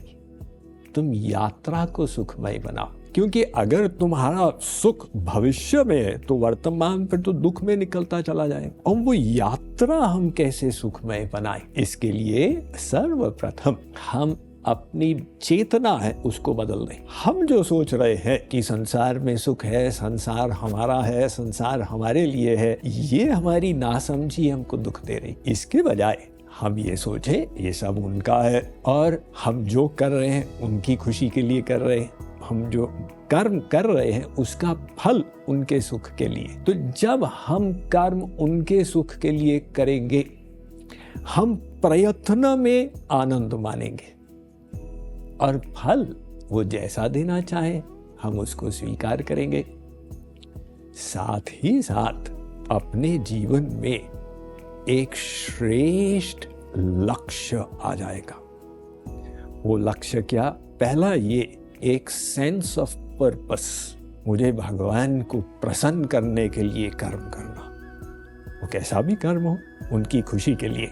तुम यात्रा को सुखमय बनाओ, क्योंकि अगर तुम्हारा सुख भविष्य में है तो वर्तमान पर तो दुख में निकलता चला जाएगा। और वो यात्रा हम कैसे सुखमय बनाए, इसके लिए सर्वप्रथम हम अपनी चेतना है उसको बदल दें। हम जो सोच रहे हैं कि संसार में सुख है, संसार हमारा है, संसार हमारे लिए है, ये हमारी नासमझी हमको दुख दे रही। इसके बजाय हम ये सोचें ये सब उनका है और हम जो कर रहे हैं उनकी खुशी के लिए कर रहे हैं, हम जो कर्म कर रहे हैं उसका फल उनके सुख के लिए। तो जब हम कर्म उनके सुख के लिए करेंगे, हम प्रयत्न में आनंद मानेंगे और फल वो जैसा देना चाहे हम उसको स्वीकार करेंगे। साथ ही साथ अपने जीवन में एक श्रेष्ठ लक्ष्य आ जाएगा। वो लक्ष्य क्या? पहला ये एक सेंस ऑफ पर्पस, मुझे भगवान को प्रसन्न करने के लिए कर्म करना, वो कैसा भी कर्म हो उनकी खुशी के लिए।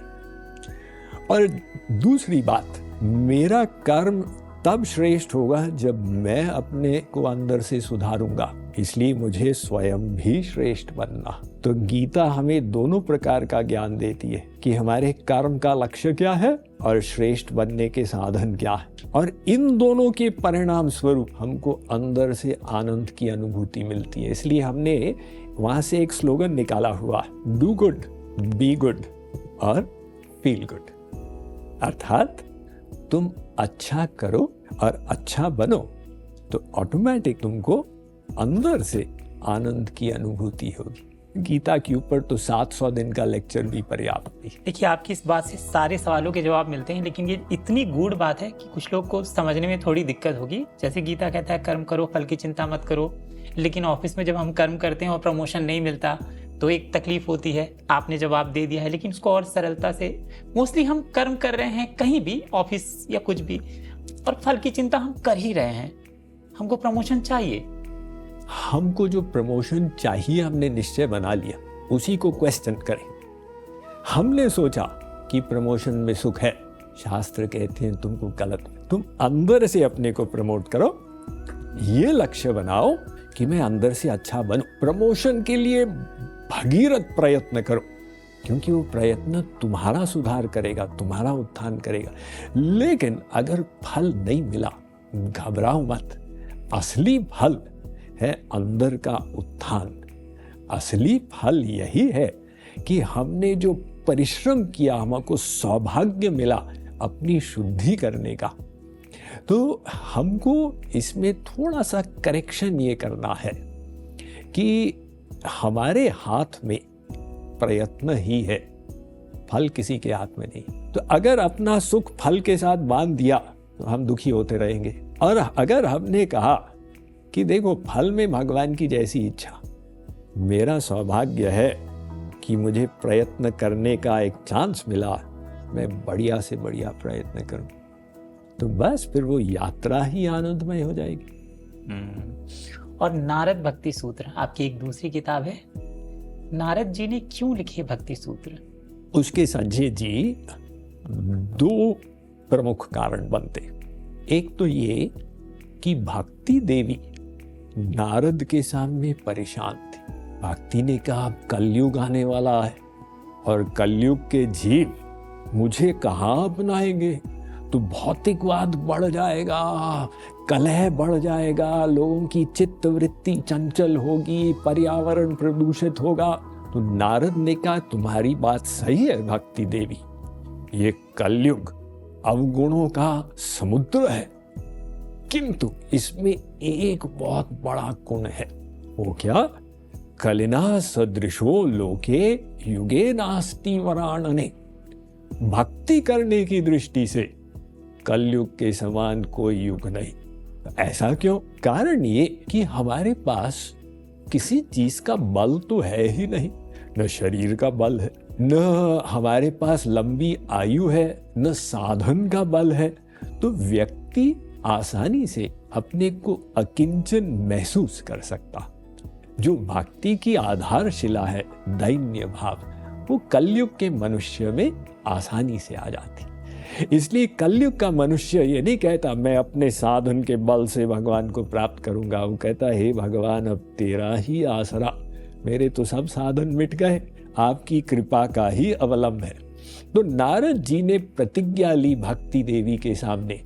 और दूसरी बात, मेरा कर्म तब श्रेष्ठ होगा जब मैं अपने को अंदर से सुधारूंगा, इसलिए मुझे स्वयं भी श्रेष्ठ बनना। तो गीता हमें दोनों प्रकार का ज्ञान देती है कि हमारे कर्म का लक्ष्य क्या है और श्रेष्ठ बनने के साधन क्या है, और इन दोनों के परिणाम स्वरूप हमको अंदर से आनंद की अनुभूति मिलती है। इसलिए हमने वहां से एक स्लोगन निकाला हुआ, डू गुड, बी गुड और फील गुड। अर्थात तुम अच्छा करो और अच्छा बनो तो ऑटोमेटिक तुमको अंदर से आनंद की अनुभूति होगी। गीता के ऊपर तो 700 दिन का लेक्चर भी पर्याप्त है। देखिए, आपकी इस बात से सारे सवालों के जवाब मिलते हैं, लेकिन ये इतनी गूढ़ बात है कि कुछ लोग को समझने में थोड़ी दिक्कत होगी। जैसे गीता कहता है कर्म करो, फल की चिंता मत करो, लेकिन ऑफिस में जब हम कर्म करते हैं और प्रमोशन नहीं मिलता तो एक तकलीफ होती है। आपने जवाब दे दिया है, लेकिन उसको और सरलता से, मोस्टली हम कर्म कर रहे हैं कहीं भी, ऑफिस या कुछ भी, और फल की चिंता हम कर ही रहे हैं। हमको प्रमोशन चाहिए, हमको जो प्रमोशन चाहिए हमने निश्चय बना लिया, उसी को क्वेश्चन करें। हमने सोचा कि प्रमोशन में सुख है, शास्त्र कहते हैं तुमको गलत, तुम अंदर से अपने को प्रमोट करो, ये लक्ष्य बनाओ कि मैं अंदर से अच्छा बनूं। प्रमोशन के लिए भगीरथ प्रयत्न करो, क्योंकि वो प्रयत्न तुम्हारा सुधार करेगा, तुम्हारा उत्थान करेगा। लेकिन अगर फल नहीं मिला, घबराओ मत, असली फल है अंदर का उत्थान। असली फल यही है कि हमने जो परिश्रम किया, हमको सौभाग्य मिला अपनी शुद्धि करने का। तो हमको इसमें थोड़ा सा करेक्शन ये करना है कि हमारे हाथ में प्रयत्न ही है, फल किसी के हाथ में नहीं। तो अगर अपना सुख फल के साथ बांध दिया तो हम दुखी होते रहेंगे, और अगर हमने कहा कि देखो फल में भगवान की जैसी इच्छा, मेरा सौभाग्य है कि मुझे प्रयत्न करने का एक चांस मिला, मैं बढ़िया से बढ़िया प्रयत्न करूं, तो बस फिर वो यात्रा ही आनंदमय हो जाएगी। और नारद भक्ति सूत्र आपकी एक दूसरी किताब है। नारद जी ने क्यों लिखे भक्ति सूत्र? उसके संजय जी दो प्रमुख कारण बनते। एक तो ये कि भक्ति देवी नारद के सामने परेशान थी। भक्ति ने कहा अब कलयुग आने वाला है और कलयुग के जीव मुझे कहाँ अपनाएंगे, तो भौतिकवाद बढ़ जाएगा, कलह बढ़ जाएगा, लोगों की चित्त वृत्ति चंचल होगी, पर्यावरण प्रदूषित होगा। तो नारद ने कहा तुम्हारी बात सही है भक्ति देवी, ये कलयुग अवगुणों का समुद्र है, किंतु इसमें एक बहुत बड़ा गुण है। वो क्या? कलिना सदृशो लोके युगे नास्ति वराणने। भक्ति करने की दृष्टि से कलयुग के समान कोई युग नहीं। ऐसा क्यों? कारण ये कि हमारे पास किसी चीज का बल तो है ही नहीं, न शरीर का बल है, न हमारे पास लंबी आयु है, न साधन का बल है। तो व्यक्ति आसानी से अपने को अकिंचन महसूस कर सकता। जो भक्ति की आधारशिला है दैन्य भाव, वो कलयुग के मनुष्य में आसानी से आ जाती। इसलिए कलयुग का मनुष्य ये नहीं कहता मैं अपने साधन के बल से भगवान को प्राप्त करूंगा, वो कहता हे भगवान अब तेरा ही आसरा, मेरे तो सब साधन मिट गए, आपकी कृपा का ही अवलंब है। तो नारद जी ने प्रतिज्ञा ली भक्ति देवी के सामने,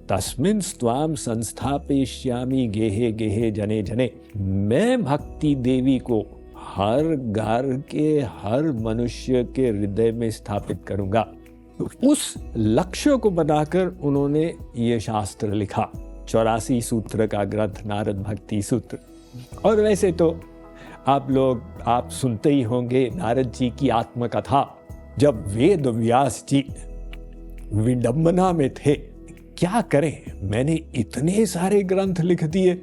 तस्मिन् स्वाम संस्थापयिष्यामि गेहे गेहे जने जने। मैं भक्ति देवी को हर घर के हर मनुष्य के हृदय में स्थापित करूंगा। तो उस लक्ष्य को बनाकर उन्होंने ये शास्त्र लिखा, 84 सूत्र का ग्रंथ नारद भक्ति सूत्र। और वैसे तो आप सुनते ही होंगे नारद जी की आत्मकथा। जब वेद व्यास जी विडंबना में थे, क्या करें, मैंने इतने सारे ग्रंथ लिख दिए,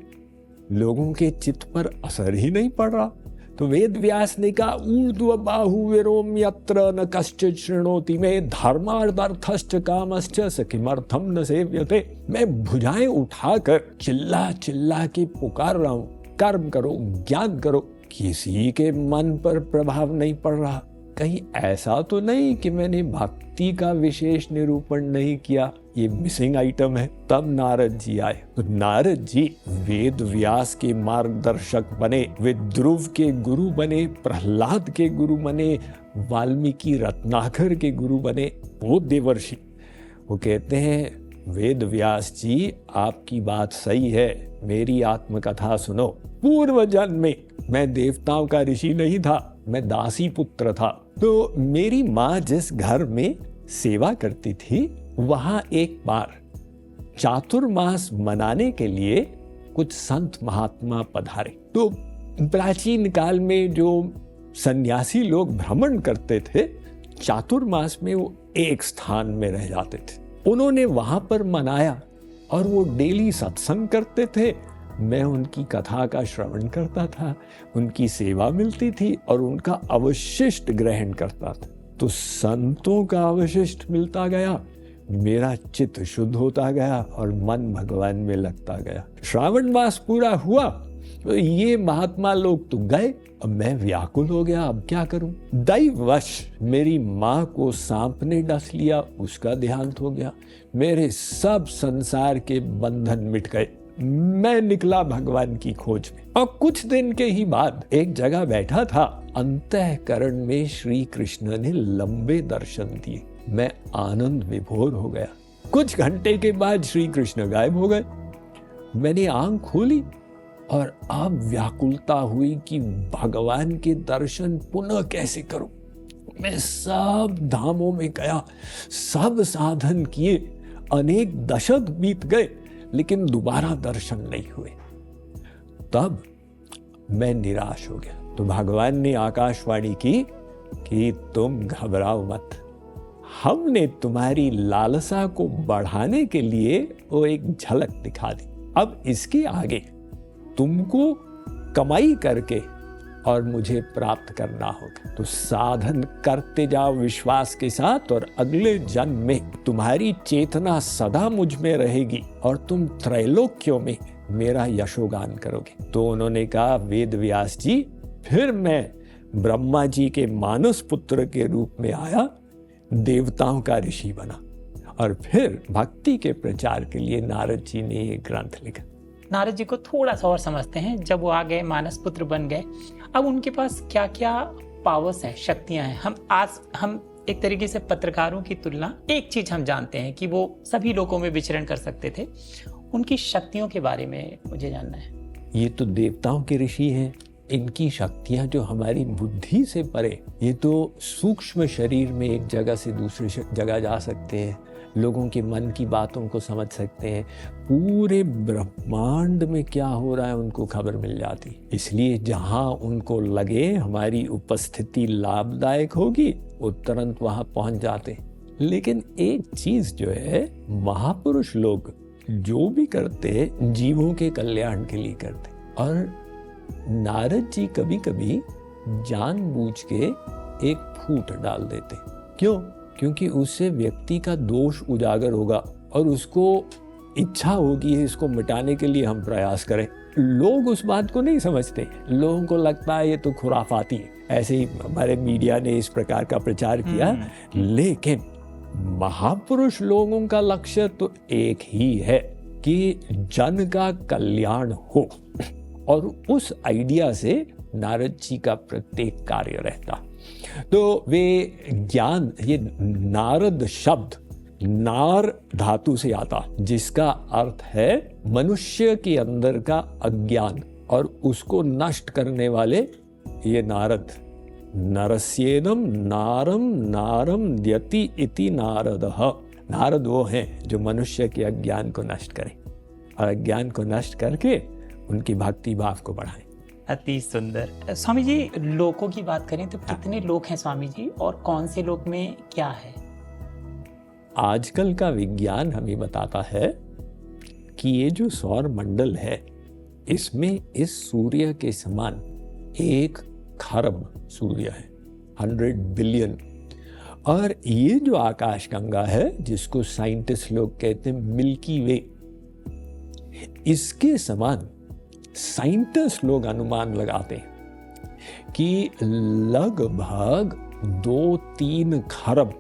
लोगों के चित्त पर असर ही नहीं पड़ रहा। तो वेद व्यास ने कहा, ऊर्ध्व बाहु विरोम यत्र न कश्चित् शृणोति मे धर्मार्थश्च कामश्च स किमर्थम न सेव्यते। मैं भुजाएं उठाकर चिल्ला चिल्ला के पुकार रहा हूं, कर्म करो, ज्ञान करो, किसी के मन पर प्रभाव नहीं पड़ रहा। कहीं ऐसा तो नहीं कि मैंने भक्ति का विशेष निरूपण नहीं किया, ये मिसिंग आइटम है। तब नारद जी आए। तो नारद जी वेद व्यास के मार्गदर्शक बने, वे ध्रुव के गुरु बने, प्रहलाद के गुरु बने, वाल्मीकि रत्नाकर के गुरु बने, वो देवर्षि। वो कहते हैं, वेद व्यास जी आपकी बात सही है, मेरी आत्मकथा सुनो। पूर्व जन्म में मैं देवताओं का ऋषि नहीं था, मैं दासी पुत्र था। तो मेरी माँ जिस घर में सेवा करती थी, वहां एक बार चातुर्मास मनाने के लिए कुछ संत महात्मा पधारे। तो प्राचीन काल में जो सन्यासी लोग भ्रमण करते थे, चातुर्मास में वो एक स्थान में रह जाते थे। उन्होंने वहां पर मनाया और वो डेली सत्संग करते थे। मैं उनकी कथा का श्रवण करता था, उनकी सेवा मिलती थी और उनका अवशिष्ट ग्रहण करता था। तो संतों का अवशिष्ट मिलता गया, मेरा चित्त शुद्ध होता गया और मन भगवान में लगता गया। श्रावण मास पूरा हुआ, तो ये महात्मा लोग तो गए, अब मैं व्याकुल हो गया, अब क्या करूं। दैववश मेरी माँ को सांप ने डस लिया, उसका देहांत हो गया। मेरे सब संसार के बंधन मिट गए। मैं निकला भगवान की खोज में। और कुछ दिन के ही बाद एक जगह बैठा था, अंतःकरण में श्री कृष्ण ने लंबे दर्शन दिए। मैं आनंद विभोर हो गया। कुछ घंटे के बाद श्री कृष्ण गायब हो गए। मैंने आंख खोली और अब व्याकुलता हुई कि भगवान के दर्शन पुनः कैसे करूं। मैं सब धामों में गया, सब साधन किए, अनेक दशक बीत गए, लेकिन दोबारा दर्शन नहीं हुए। तब मैं निराश हो गया। तो भगवान ने आकाशवाणी की कि तुम घबराओ मत, हमने तुम्हारी लालसा को बढ़ाने के लिए वो एक झलक दिखा दी। अब इसके आगे तुमको कमाई करके और मुझे प्राप्त करना होगा। तो साधन करते जाओ विश्वास के साथ, और अगले जन्म में तुम्हारी चेतना सदा मुझ में रहेगी और तुम त्रैलोक्यों में मेरा यशोगान करोगे। तो उन्होंने कहा, वेद व्यास जी, फिर मैं ब्रह्मा जी के मानस पुत्र के रूप में आया, देवताओं का ऋषि बना, और फिर भक्ति के प्रचार के लिए नारद जी ने ये ग्रंथ लिखा। नारद जी को थोड़ा सा और समझते हैं। जब वो आ गए, मानस पुत्र बन गए, अब उनके पास क्या क्या पावर्स हैं, शक्तियां हैं। हम एक तरीके से पत्रकारों की तुलना, एक चीज हम जानते हैं कि वो सभी लोगों में विचरण कर सकते थे। उनकी शक्तियों के बारे में मुझे जानना है। ये तो देवताओं के ऋषि हैं, इनकी शक्तियां जो हमारी बुद्धि से परे, ये तो सूक्ष्म शरीर में एक जगह से दूसरी जगह जा सकते हैं, लोगों के मन की बातों को समझ सकते हैं, पूरे ब्रह्मांड में क्या हो रहा है उनको खबर मिल जाती। इसलिए जहां उनको लगे हमारी उपस्थिति लाभदायक होगी, वो तुरंत वहां पहुंच जाते। लेकिन एक चीज जो है, महापुरुष लोग जो भी करते जीवों के कल्याण के लिए करते, और नारद जी कभी कभी जानबूझ के एक फूट डाल देते। क्यों? क्योंकि उससे व्यक्ति का दोष उजागर होगा और उसको इच्छा होगी इसको मिटाने के लिए हम प्रयास करें। लोग उस बात को नहीं समझते, लोगों को लगता है ये तो खुराफाती है। ऐसे ही हमारे मीडिया ने इस प्रकार का प्रचार किया। लेकिन महापुरुष लोगों का लक्ष्य तो एक ही है कि जन का कल्याण हो, और उस आइडिया से नारद जी का प्रत्येक कार्य रहता। तो वे ज्ञान, ये नारद शब्द नार धातु से आता, जिसका अर्थ है मनुष्य के अंदर का अज्ञान, और उसको नष्ट करने वाले ये नारद, नरस्येदम नारम नारम द्यति इति नारदः। नारद वो हैं जो मनुष्य के अज्ञान को नष्ट करें और अज्ञान को नष्ट करके उनकी भक्ति भाव को बढ़ाएं। अति सुंदर। स्वामी जी, लोकों की बात करें तो कितने लोक हैं स्वामी जी, और कौन से लोक में क्या है? आजकल का विज्ञान हमें बताता है कि ये जो सौर मंडल है, इसमें इस सूर्य के समान 1 खरब सूर्य है, 100 बिलियन। और ये जो आकाश गंगा है, जिसको साइंटिस्ट लोग कहते हैं मिल्की वे, इसके समान साइंटिस्ट लोग अनुमान लगाते हैं कि लगभग 2-3 खरब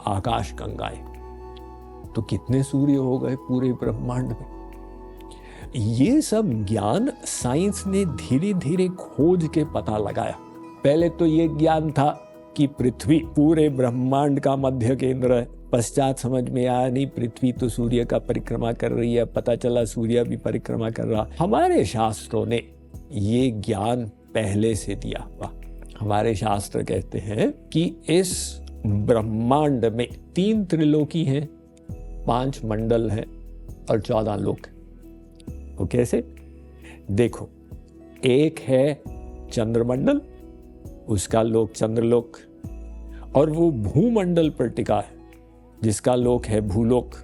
आकाश गंगाएं। तो कितने सूर्य हो गए पूरे ब्रह्मांड में? ये सब ज्ञान साइंस ने धीरे धीरे खोज के पता लगाया। पहले तो ये ज्ञान था कि पृथ्वी पूरे ब्रह्मांड का मध्य केंद्र है। पश्चात समझ में आया नहीं, पृथ्वी तो सूर्य का परिक्रमा कर रही है। पता चला सूर्य भी परिक्रमा कर रहा। हमारे शास्त्रों ने ये ज्ञान पहले से दिया हुआ। हमारे शास्त्र कहते हैं कि इस ब्रह्मांड में 3 त्रिलोकी हैं, 5 मंडल हैं और 14 लोक। वो कैसे? देखो, एक है चंद्रमंडल, उसका लोक चंद्रलोक, और वो भूमंडल पर टिका है जिसका लोक है भूलोक।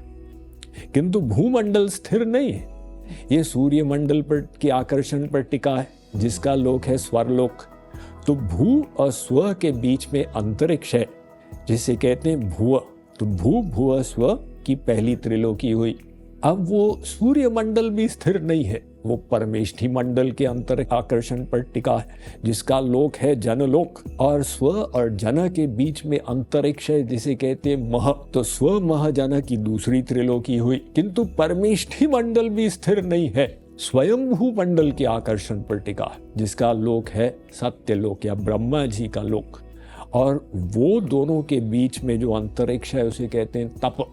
किंतु भूमंडल स्थिर नहीं है, ये सूर्य मंडल पर के आकर्षण पर टिका है जिसका लोक है स्वरलोक। तो भू और स्व के बीच में अंतरिक्ष है जिसे कहते हैं भुव। तो भू भुव स्व की पहली त्रिलोकी हुई। अब वो सूर्य मंडल भी स्थिर नहीं है, वो परमेष्ठी मंडल के अंतरिक्ष आकर्षण पर टिका है जिसका लोक है जनलोक। और स्व और जन के बीच में अंतरिक्ष है जिसे कहते हैं मह। तो स्व मह जन की दूसरी त्रिलोकी हुई। किंतु परमेष्ठी मंडल भी स्थिर नहीं है, स्वयंभू मंडल के आकर्षण पर टिका है जिसका लोक है सत्यलोक या ब्रह्मा जी का लोक। और वो दोनों के बीच में जो अंतरिक्ष है उसे कहते हैं तप।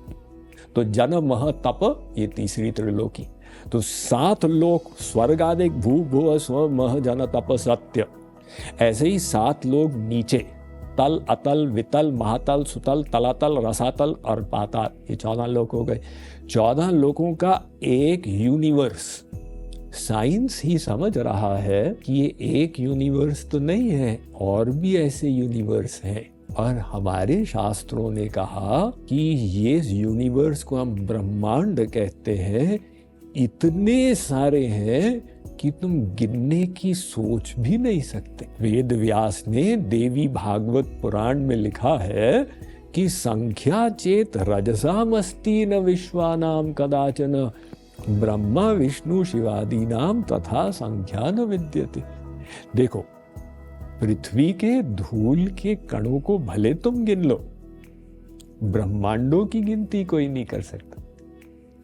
तो जन मह तप, ये तीसरी त्रिलोकी। तो 7 लोक स्वर्ग आदि भू भुव स्व मह जन तप सत्य। ऐसे ही 7 लोग नीचे तल अतल वितल महातल सुतल तलातल रसातल और पाताल, ये 14 लोक हो गए। 14 लोकों का एक यूनिवर्स। साइंस ही समझ रहा है कि ये एक यूनिवर्स तो नहीं है, और भी ऐसे यूनिवर्स हैं। और हमारे शास्त्रों ने कहा कि ये यूनिवर्स को हम ब्रह्मांड कहते हैं। इतने सारे हैं कि तुम गिनने की सोच भी नहीं सकते। वेद व्यास ने देवी भागवत पुराण में लिखा है कि संख्या चेत रजसामस्ति न विश्वानाम कदाचन ब्रह्मा विष्णु शिवादि नाम तथा संख्या न विद्यते। देखो, पृथ्वी के धूल के कणों को भले तुम गिन लो, ब्रह्मांडों की गिनती कोई नहीं कर सकता।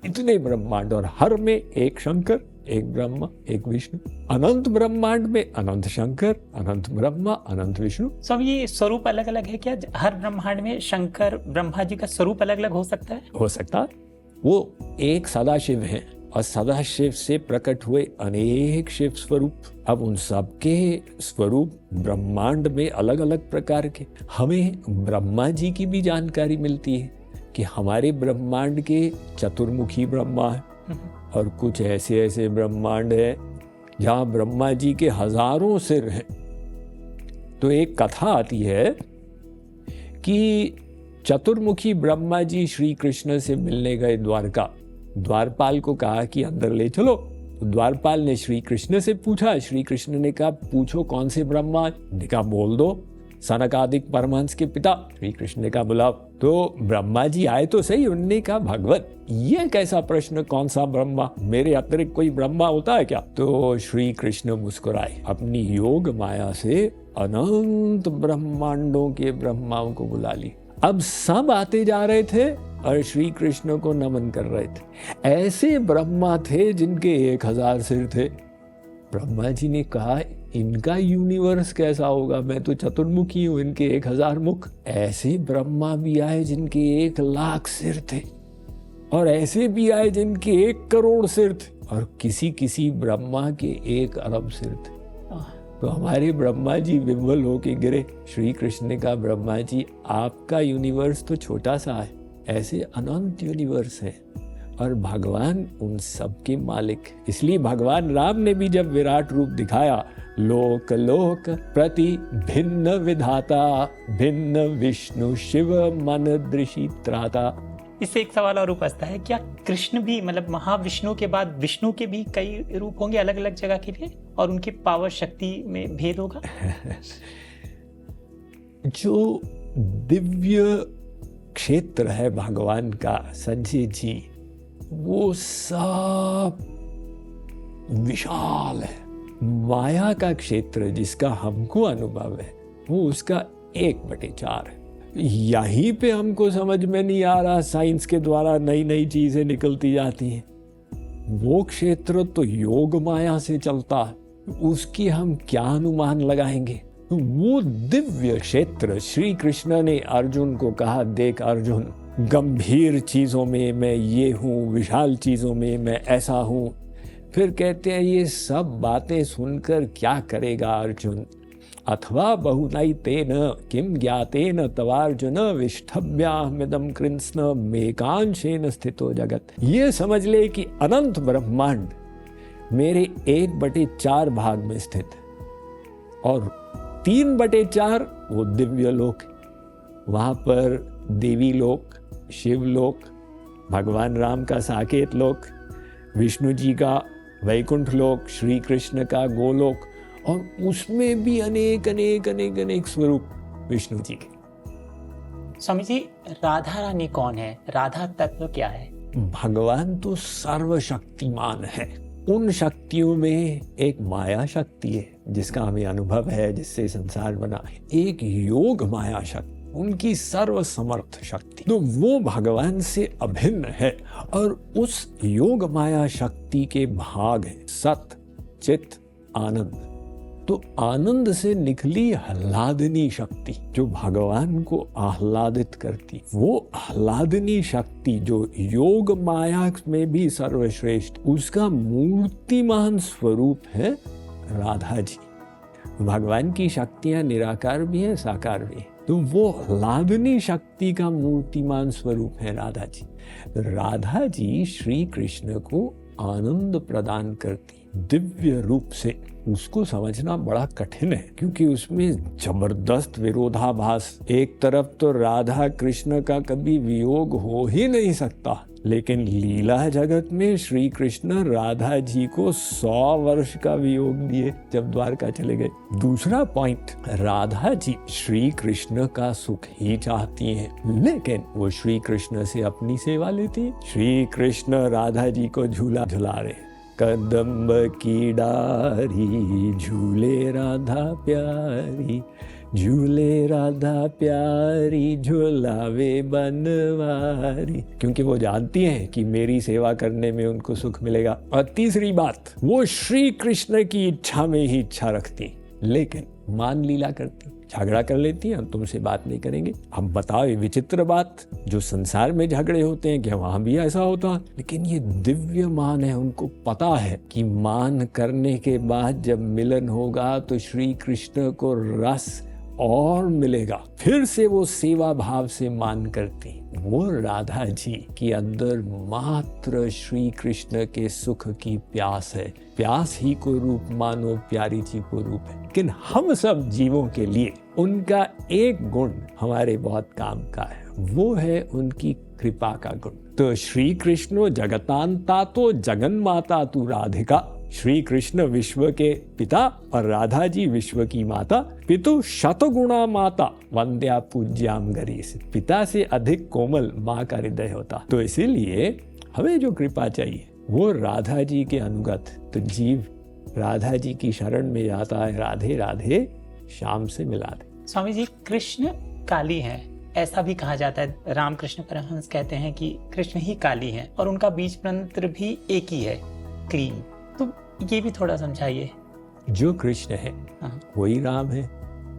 इतने ब्रह्मांड, और हर में एक शंकर, एक ब्रह्मा, एक विष्णु। अनंत ब्रह्मांड में अनंत शंकर, अनंत ब्रह्मा, अनंत विष्णु। स्वामी, ये स्वरूप अलग अलग है क्या? हर ब्रह्मांड में शंकर ब्रह्मा जी का स्वरूप अलग अलग हो सकता है? हो सकता है। वो एक सदाशिव है और सदाशिव से प्रकट हुए अनेक शिव स्वरूप। अब उन सबके स्वरूप ब्रह्मांड में अलग अलग प्रकार के। हमें ब्रह्मा जी की भी जानकारी मिलती है कि हमारे ब्रह्मांड के चतुर्मुखी ब्रह्मा है, और कुछ ऐसे ऐसे ब्रह्मांड है जहाँ ब्रह्मा जी के हजारों सिर हैं। तो एक कथा आती है कि चतुर्मुखी ब्रह्मा जी श्री कृष्ण से मिलने गए द्वारका। द्वारपाल को कहा कि अंदर ले चलो। तो द्वारपाल ने श्री कृष्ण से पूछा। श्री कृष्ण ने कहा, पूछो कौन से ब्रह्मा? ने कहा, बोल दो, सनकादिक परमहंस के पिता। श्री कृष्ण ने कहा, बुलाओ। तो ब्रह्मा जी आए तो सही। उन्होंने कहा, भगवत, ये कैसा प्रश्न, कौन सा ब्रह्मा? मेरे अतिरिक्त कोई ब्रह्मा होता है क्या? तो श्री कृष्ण मुस्कुराए, अपनी योग माया से अनंत ब्रह्मांडों के ब्रह्माओं को बुला ली। अब सब आते जा रहे थे और श्री कृष्ण को नमन कर रहे थे। ऐसे ब्रह्मा थे जिनके 1000 सिर थे। ब्रह्मा जी ने कहा, इनका यूनिवर्स कैसा होगा? मैं तो चतुर्मुखी हूं, इनके 1000 मुख। ऐसे ब्रह्मा भी आए जिनके 1,00,000 सिर थे, और ऐसे भी आए जिनके 1 करोड़ सिर थे, और किसी किसी ब्रह्मा के 1 अरब सिर थे। तो हमारे ब्रह्मा जी विह्वल होके गिरे। श्री कृष्ण ने कहा, ब्रह्मा जी आपका यूनिवर्स तो छोटा सा है, ऐसे अनंत यूनिवर्स है और भगवान उन सब के मालिक। इसलिए भगवान राम ने भी जब विराट रूप दिखाया, लोक लोक प्रति भिन्न विधाता, भिन्न विष्णु शिव मन दृषि त्राता। इससे एक सवाल और उपजता है, क्या कृष्ण भी मतलब महाविष्णु के बाद विष्णु के भी कई रूप होंगे अलग अलग जगह के लिए, और उनकी पावर शक्ति में भेद होगा? जो दिव्य क्षेत्र है भगवान का संजय जी, वो सब विशाल है। माया का क्षेत्र जिसका हमको अनुभव है वो उसका 1/4 है। यहीं पे हमको समझ में नहीं आ रहा, साइंस के द्वारा नई नई चीजें निकलती जाती हैं। वो क्षेत्र तो योग माया से चलता है, उसकी हम क्या अनुमान लगाएंगे? वो दिव्य क्षेत्र श्री कृष्ण ने अर्जुन को कहा, देख अर्जुन, गंभीर चीजों में मैं ये हूँ, विशाल चीजों में मैं ऐसा हूँ। फिर कहते हैं ये सब बातें सुनकर क्या करेगा अर्जुन? अथवा बहुनैतेन किम ज्ञातेन तवार्जुन विष्ठभ्याहमिदं कृत्स्न मेकांशेन स्थितो जगत। ये समझ ले कि अनंत ब्रह्मांड मेरे 1/4 भाग में स्थित है और 3/4 वो दिव्य लोक। वहां पर देवी लोक, शिव लोक, भगवान राम का साकेत लोक, विष्णु जी का वैकुंठ लोक, श्री कृष्ण का गोलोक, और उसमें भी अनेक अनेक अनेक अनेक स्वरूप विष्णु जी के। स्वामी जी, राधा रानी कौन है? राधा तत्व क्या है? भगवान तो सर्वशक्तिमान है। उन शक्तियों में एक माया शक्ति है जिसका हमें अनुभव है, जिससे संसार बना है। एक योग माया शक्ति, उनकी सर्वसमर्थ शक्ति, तो वो भगवान से अभिन्न है। और उस योग माया शक्ति के भाग है सत, चित, आनंद। तो आनंद से निकली आह्लादनी शक्ति जो भगवान को आह्लादित करती, वो आह्लादनी शक्ति जो योग माया में भी सर्वश्रेष्ठ, उसका मूर्तिमान स्वरूप है राधा जी। भगवान की शक्तियां निराकार भी है, साकार भी है, तो वो आह्लादनी शक्ति का मूर्तिमान स्वरूप है राधा जी। राधा जी श्री कृष्ण को आनंद प्रदान करती दिव्य रूप से। उसको समझना बड़ा कठिन है क्योंकि उसमें जबरदस्त विरोधाभास। एक तरफ तो राधा कृष्ण का कभी वियोग हो ही नहीं सकता, लेकिन लीला जगत में श्री कृष्ण राधा जी को 100 वर्ष का वियोग दिए जब द्वारका चले गए। दूसरा पॉइंट, राधा जी श्री कृष्ण का सुख ही चाहती हैं, लेकिन वो श्री कृष्ण से अपनी सेवा लेती। श्री कृष्ण राधा जी को झूला झुला रहे, कदम्ब की डारी झूले राधा प्यारी, झूले राधा प्यारी झूलावे बनवारी, क्योंकि वो जानती हैं कि मेरी सेवा करने में उनको सुख मिलेगा। और तीसरी बात, वो श्री कृष्ण की इच्छा में ही इच्छा रखती, लेकिन मान लीला करती, झगड़ा कर लेती हैं, हम तुमसे बात नहीं करेंगे। अब बताओ, ये विचित्र बात, जो संसार में झगड़े होते हैं क्या वहां भी ऐसा होता? लेकिन ये दिव्य मान है, उनको पता है कि मान करने के बाद जब मिलन होगा तो श्री कृष्ण को रस और मिलेगा, फिर से वो सेवा भाव से मान करती। वो राधा जी के अंदर मात्र श्री कृष्ण के सुख की प्यास है। प्यास ही को रूप मानो प्यारी जी को रूप है। लेकिन हम सब जीवों के लिए उनका एक गुण हमारे बहुत काम का है, वो है उनकी कृपा का गुण। तो श्री कृष्ण जगतांता तो जगन माता तू राधिका। श्री कृष्ण विश्व के पिता और राधा जी विश्व की माता। पितु शतगुणा माता वंद्या पूज्याम गरीस। पिता से अधिक कोमल माँ का हृदय होता। तो इसीलिए हमें जो कृपा चाहिए वो राधा जी के अनुगत। तो जीव राधा जी की शरण में जाता है, राधे राधे श्याम से मिला दे। स्वामी जी, कृष्ण काली हैं ऐसा भी कहा जाता है। रामकृष्ण परमहंस कहते हैं कि कृष्ण ही काली हैं और उनका बीज मंत्र भी एक ही है, क्रीम। तो ये भी थोड़ा समझाइए। जो कृष्ण है वही राम है,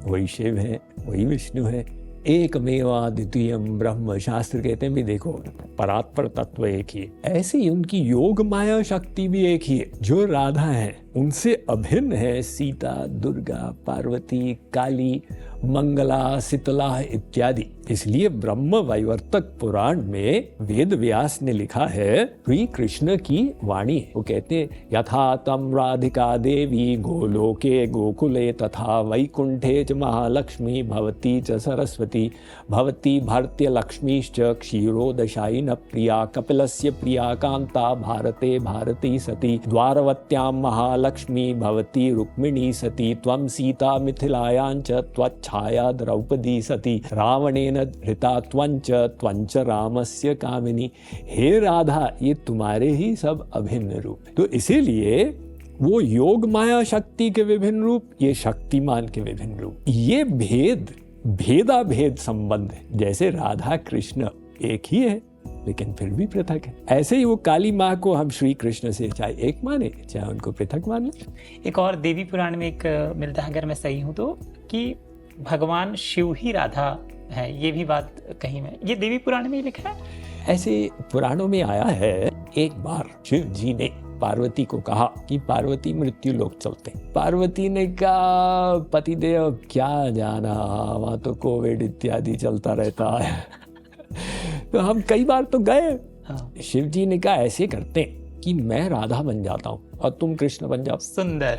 वही शिव है, वही विष्णु है। एकमेवा द्वितीयम ब्रह्म। शास्त्र कहते हैं भी देखो, परात्पर तत्व एक ही है। ऐसे ही उनकी योग माया शक्ति भी एक ही है। जो राधा है उनसे अभिन्न है सीता, दुर्गा, पार्वती, काली, मंगला, शीतला इत्यादि। इसलिए ब्रह्म वैवर्तक पुराण में वेद व्यास ने लिखा है, श्री कृष्ण की वाणी है। वो कहते हैं, यथा तम राधिका देवी गोलोके गोकुले तथा वैकुंठे च महालक्ष्मी भवती च सरस्वती भवती भारतीय लक्ष्मीश्च क्षीरोदशायिन प्रिया कपिलस्य प्रिया कांता भारते भारती सती द्वारवत्यां महालक्ष्मी भवती रुक्मिणी सती त्वं सीता मिथिलायां च त्वच्छाया द्रौपदी सती रावणेन धृता त्वंच रामस्य कामिनी। हे राधा, ये तुम्हारे ही सब अभिन्न रूप। तो इसीलिए वो योग माया शक्ति के विभिन्न रूप, ये शक्तिमान के विभिन्न रूप। ये भेद भेदा भेद संबंध है। जैसे राधा कृष्ण एक ही है लेकिन फिर भी पृथक है, ऐसे ही वो काली माँ को हम श्री कृष्ण से चाहे एक माने चाहे उनको पृथक माने। एक और देवी पुराण में एक मिलता है, अगर मैं सही हूँ तो, कि भगवान शिव ही राधा है। ये भी बात कहीं में, ये देवी पुराण में ही लिखा है। ऐसे पुराणों में आया है, एक बार शिव जी ने पार्वती को कहा कि पार्वती मृत्यु लोक चलते। पार्वती ने कहा, पतिदेव क्या जाना, वहां तो कोविड इत्यादि चलता रहता है तो हम कई बार तो गए। हाँ। शिव जी ने कहा, ऐसे करते कि मैं राधा बन जाता हूँ और तुम कृष्ण बन जाओ। सुंदर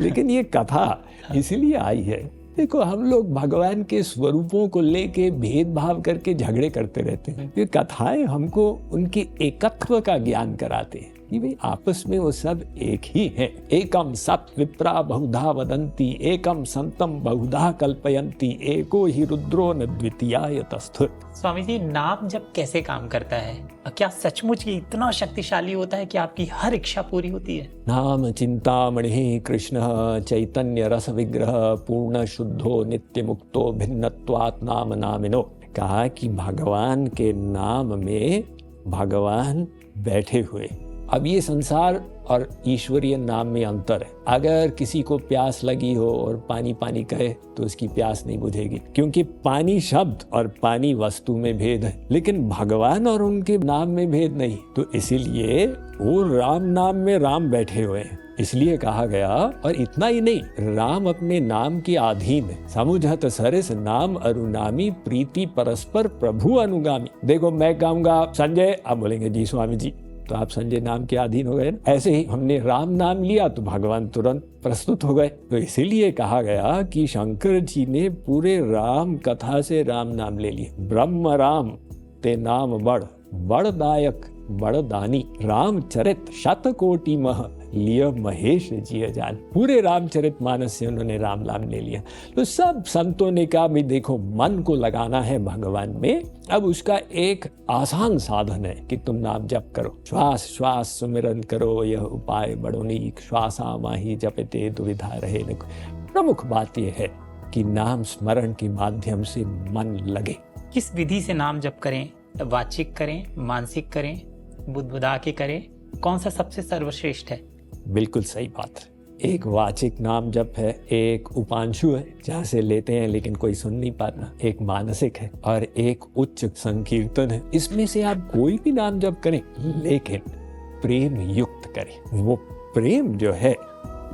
लेकिन ये कथा इसलिए आई है, देखो हम लोग भगवान के स्वरूपों को लेके भेदभाव करके झगड़े करते रहते हैं। ये कथाएं हमको उनके एकत्व का ज्ञान कराते हैं कि भाई आपस में वो सब एक ही हैं। एकम सत विप्रा बहुधा वदंती एकम संतम बहुधा कल्पयंती एको ही रुद्रो न द्वितीयाय तस्थुर। स्वामी जी, नाम जब कैसे काम करता है? क्या सचमुच ये इतना शक्तिशाली होता है कि आपकी हर इच्छा पूरी होती है? नाम चिंतामणि कृष्ण चैतन्य रस विग्रह पूर्ण शुद्धो नित्य मुक्तो भिन्नत्वात् नाम नामिनो। कहा कि भगवान के नाम में भगवान बैठे हुए। अब ये संसार और ईश्वरीय नाम में अंतर है। अगर किसी को प्यास लगी हो और पानी पानी कहे तो उसकी प्यास नहीं बुझेगी, क्योंकि पानी शब्द और पानी वस्तु में भेद है, लेकिन भगवान और उनके नाम में भेद नहीं। तो इसीलिए वो राम नाम में राम बैठे हुए हैं, इसलिए कहा गया। और इतना ही नहीं, राम अपने नाम के अधीन है। समुझत सरिस नाम अरुनामी प्रीति परस्पर प्रभु अनुगामी। देखो मैं कहूँगा संजय, आप बोलेंगे जी स्वामी जी, तो आप संजय नाम के अधीन हो गए। ऐसे ही हमने राम नाम लिया तो भगवान तुरंत प्रस्तुत हो गए। तो इसीलिए कहा गया कि शंकर जी ने पूरे राम कथा से राम नाम ले लिए। ब्रह्म राम ते नाम बड़दायक बड़दानी रामचरित शतकोटि मह लिय महेश जिय जान। पूरे रामचरित मानस से उन्होंने राम नाम ले लिया। तो सब संतों ने कहा भी देखो, मन को लगाना है भगवान में। अब उसका एक आसान साधन है कि तुम नाम जप करो, श्वास श्वास सुमिरन करो, यह उपाय बड़ो नीक, श्वासा माही जपते दुविधा रहे न। प्रमुख बात यह है कि नाम स्मरण के माध्यम से मन लगे। किस विधि से नाम जप करें? वाचिक करें, मानसिक करें, बुदबुदा के करें? कौन सा सबसे सर्वश्रेष्ठ है? बिल्कुल सही बात है। एक वाचिक नाम जप है, एक उपांशु है जहाँ से लेते हैं लेकिन कोई सुन नहीं पाता, एक मानसिक है और एक उच्च संकीर्तन है। इसमें से आप कोई भी नाम जप करें लेकिन प्रेम युक्त करें। वो प्रेम जो है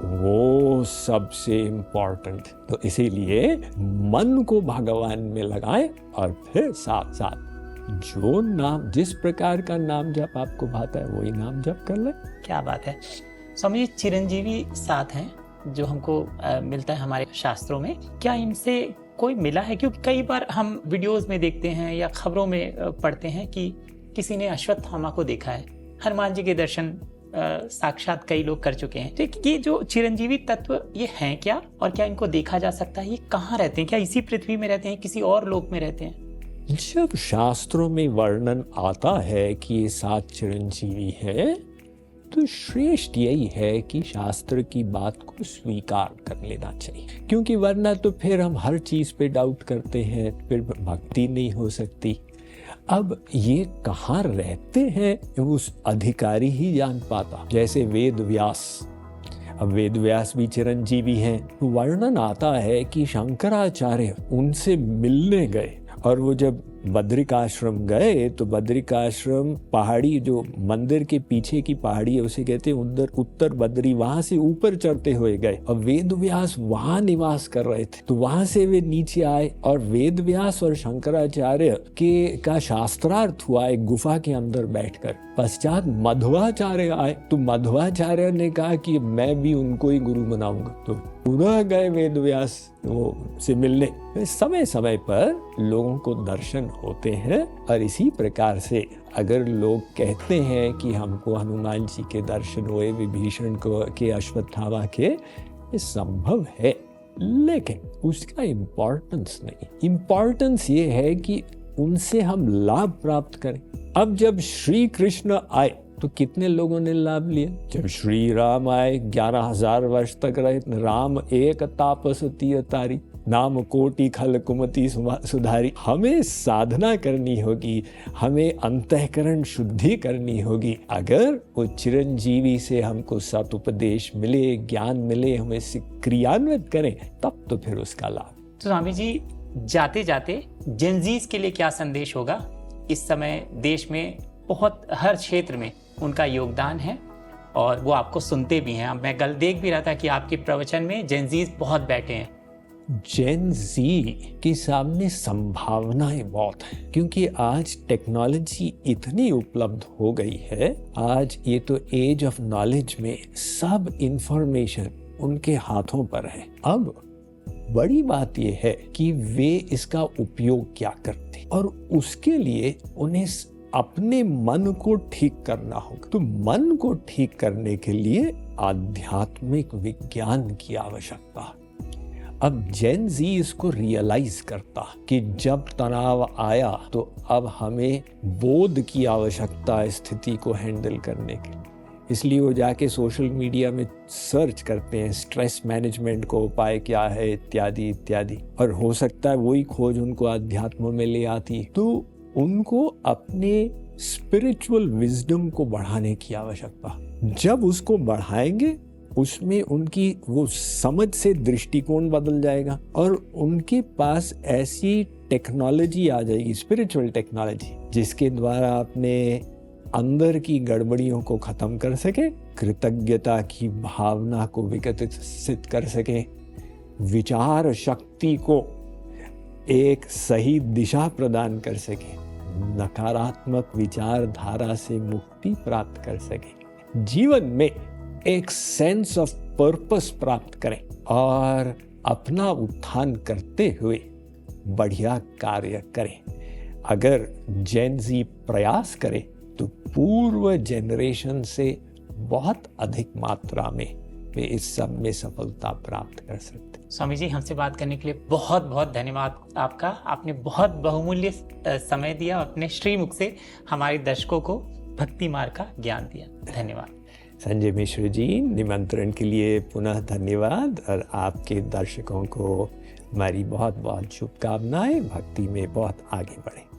वो सबसे इम्पोर्टेंट। तो इसीलिए मन को भगवान में लगाएं और फिर साथ साथ जो नाम, जिस प्रकार का नाम जप आपको भाता है वही नाम जप कर ले। क्या बात है स्वामी जी। चिरंजीवी साथ हैं जो हमको मिलता है हमारे शास्त्रों में, क्या इनसे कोई मिला है? क्योंकि कई बार हम वीडियोस में देखते हैं या खबरों में पढ़ते हैं कि किसी ने अश्वत्थामा को देखा है, हनुमान जी के दर्शन साक्षात कई लोग कर चुके हैं। तो ये जो चिरंजीवी तत्व ये हैं क्या, और क्या इनको देखा जा सकता है? ये कहाँ रहते हैं? क्या इसी पृथ्वी में रहते हैं, किसी और लोक में रहते हैं? जब शास्त्रों में वर्णन आता है कि ये 7 चिरंजीवी है, तो श्रेष्ठ यही है कि शास्त्र की बात को स्वीकार कर लेना चाहिए, क्योंकि वरना तो फिर हम हर चीज पे डाउट करते हैं, फिर भक्ति नहीं हो सकती। अब ये कहाँ रहते हैं उस अधिकारी ही जान पाता। जैसे वेद व्यास, अब वेद व्यास भी चिरंजीवी हैं। वर्णन आता है कि शंकराचार्य उनसे मिलने गए और वो जब बद्रिकाश्रम गए तो बद्रिकाश्रम पहाड़ी, जो मंदिर के पीछे की पहाड़ी है उसे कहते हैं उत्तर बद्री, वहां से ऊपर चढ़ते हुए गए और वेद व्यास वहां निवास कर रहे थे। तो वहां से वे नीचे आए और वेद व्यास और शंकराचार्य का शास्त्रार्थ हुआ एक गुफा के अंदर बैठकर। पश्चात मध्वाचार्य आए तो मध्वाचार्य ने कहा कि मैं भी उनको ही गुरु बनाऊंगा। तो पुनः गए वेद व्यास से मिलने। समय समय पर लोगों को दर्शन होते हैं और इसी प्रकार से अगर लोग कहते हैं कि हमको हनुमान जी के दर्शन हुए, विभीषण के, अश्वत्थामा के, ये संभव है, लेकिन उसका इम्पोर्टेंस नहीं। इम्पोर्टेंस ये है कि उनसे हम लाभ प्राप्त करें। अब जब श्री कृष्ण आए तो कितने लोगों ने लाभ लिया? जब श्री राम आए 11,000 वर्ष तक रहे। राम एक तापस तीय तारी, नाम कोटि खल कुमति सुधारी। हमें साधना करनी होगी, हमें अंतःकरण शुद्धि करनी होगी। अगर वो चिरंजीवी से हमको सदुपदेश मिले, ज्ञान मिले, हमें क्रियान्वित करें, तब तो फिर उसका लाभ। तो स्वामी जी, जाते जाते जेनजीज के लिए क्या संदेश होगा? इस समय देश में बहुत हर क्षेत्र में उनका योगदान है और वो आपको सुनते भी हैं। मैं कल देख भी रहा था कि आपके प्रवचन में जेनजीज बहुत बैठे हैं। जेन जी के सामने संभावनाएं बहुत हैं, क्योंकि आज टेक्नोलॉजी इतनी उपलब्ध हो गई है। आज ये तो एज ऑफ नॉलेज में सब इंफॉर्मेशन उनके हाथों पर है। अब बड़ी बात यह है कि वे इसका उपयोग क्या करते, और उसके लिए उन्हें अपने मन को ठीक करना होगा। तो मन को ठीक करने के लिए आध्यात्मिक विज्ञान की आवश्यकता है। अब जेन जी इसको रियलाइज करता कि जब तनाव आया तो अब हमें बोध की आवश्यकता है स्थिति को हैंडल करने के लिए। इसलिए वो जाके सोशल मीडिया में सर्च करते हैं स्ट्रेस मैनेजमेंट को उपाय क्या है, इत्यादि इत्यादि, और हो सकता है वही खोज उनको अध्यात्म में ले आती है। तो उनको अपने स्पिरिचुअल विजडम को बढ़ाने की आवश्यकता। जब उसको बढ़ाएंगे उसमें उनकी वो समझ से दृष्टिकोण बदल जाएगा और उनके पास ऐसी टेक्नोलॉजी आ जाएगी, स्पिरिचुअल टेक्नोलॉजी, जिसके द्वारा अपने अंदर की गड़बड़ियों को खत्म कर सके, कृतज्ञता की भावना को विकसित कर सके, विचार शक्ति को एक सही दिशा प्रदान कर सके, नकारात्मक विचारधारा से मुक्ति प्राप्त कर सके, जीवन में एक सेंस ऑफ पर्पस प्राप्त करें और अपना उत्थान करते हुए बढ़िया कार्य करें। अगर जेन जी प्रयास करे तो पूर्व जनरेशन से बहुत अधिक मात्रा में वे इस सब में सफलता प्राप्त कर सकते। स्वामी जी, हमसे बात करने के लिए बहुत बहुत धन्यवाद आपका। आपने बहुत बहुमूल्य समय दिया, अपने श्रीमुख से हमारे दर्शकों को भक्ति मार्ग का ज्ञान दिया। धन्यवाद। संजय मिश्र जी, निमंत्रण के लिए पुनः धन्यवाद, और आपके दर्शकों को हमारी बहुत बहुत शुभकामनाएं। भक्ति में बहुत आगे बढ़े।